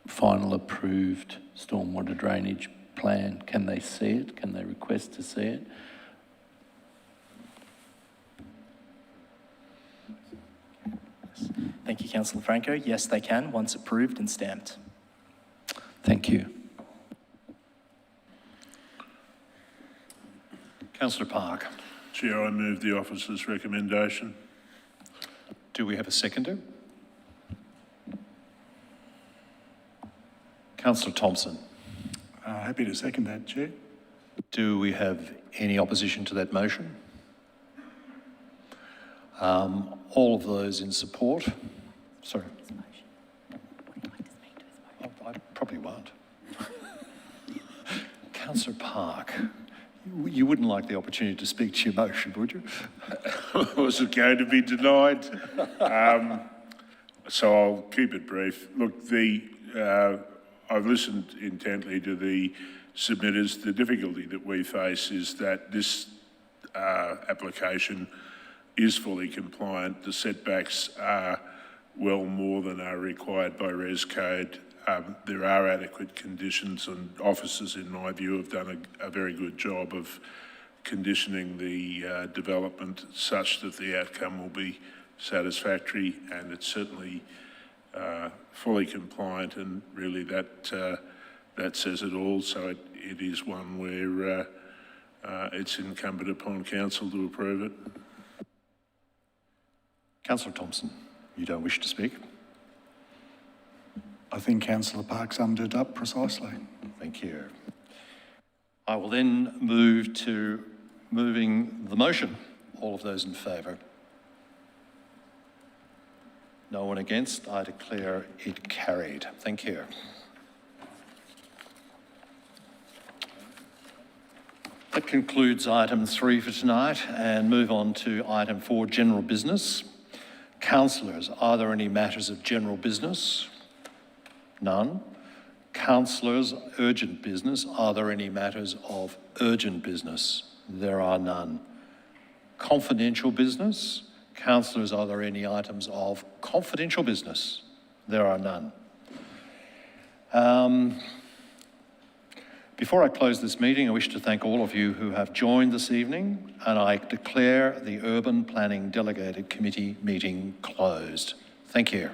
final approved stormwater drainage plan? Can they see it? Can they request to see it? Thank you, Councillor Franco. Yes, they can, once approved and stamped. Thank you. Councillor Park. Chair, I move the officer's recommendation. Do we have a seconder? Councillor Thompson. Happy to second that, Chair. Do we have any opposition to that motion? All of those in support? Sorry. I probably won't. Councillor Park, you wouldn't like the opportunity to speak to your motion, would you? Was it going to be denied? So I'll keep it brief. Look, I've listened intently to the submitters. The difficulty that we face is that this application is fully compliant. The setbacks are well more than are required by Res Code. There are adequate conditions, and officers, in my view, have done a very good job of conditioning the development such that the outcome will be satisfactory, and it's certainly fully compliant, and really that says it all. So it is one where it's incumbent upon council to approve it. Councillor Thompson, you don't wish to speak? I think Councillor Park summed it up precisely. Thank you. I will then move to moving the motion. All of those in favour? No one against? I declare it carried. Thank you. That concludes item 3 for tonight, and move on to item 4, general business. Councillors, are there any matters of general business? None. Councillors, urgent business. Are there any matters of urgent business? There are none. Confidential business. Councillors, are there any items of confidential business? There are none. Before I close this meeting, I wish to thank all of you who have joined this evening, and I declare the Urban Planning Delegated Committee meeting closed. Thank you.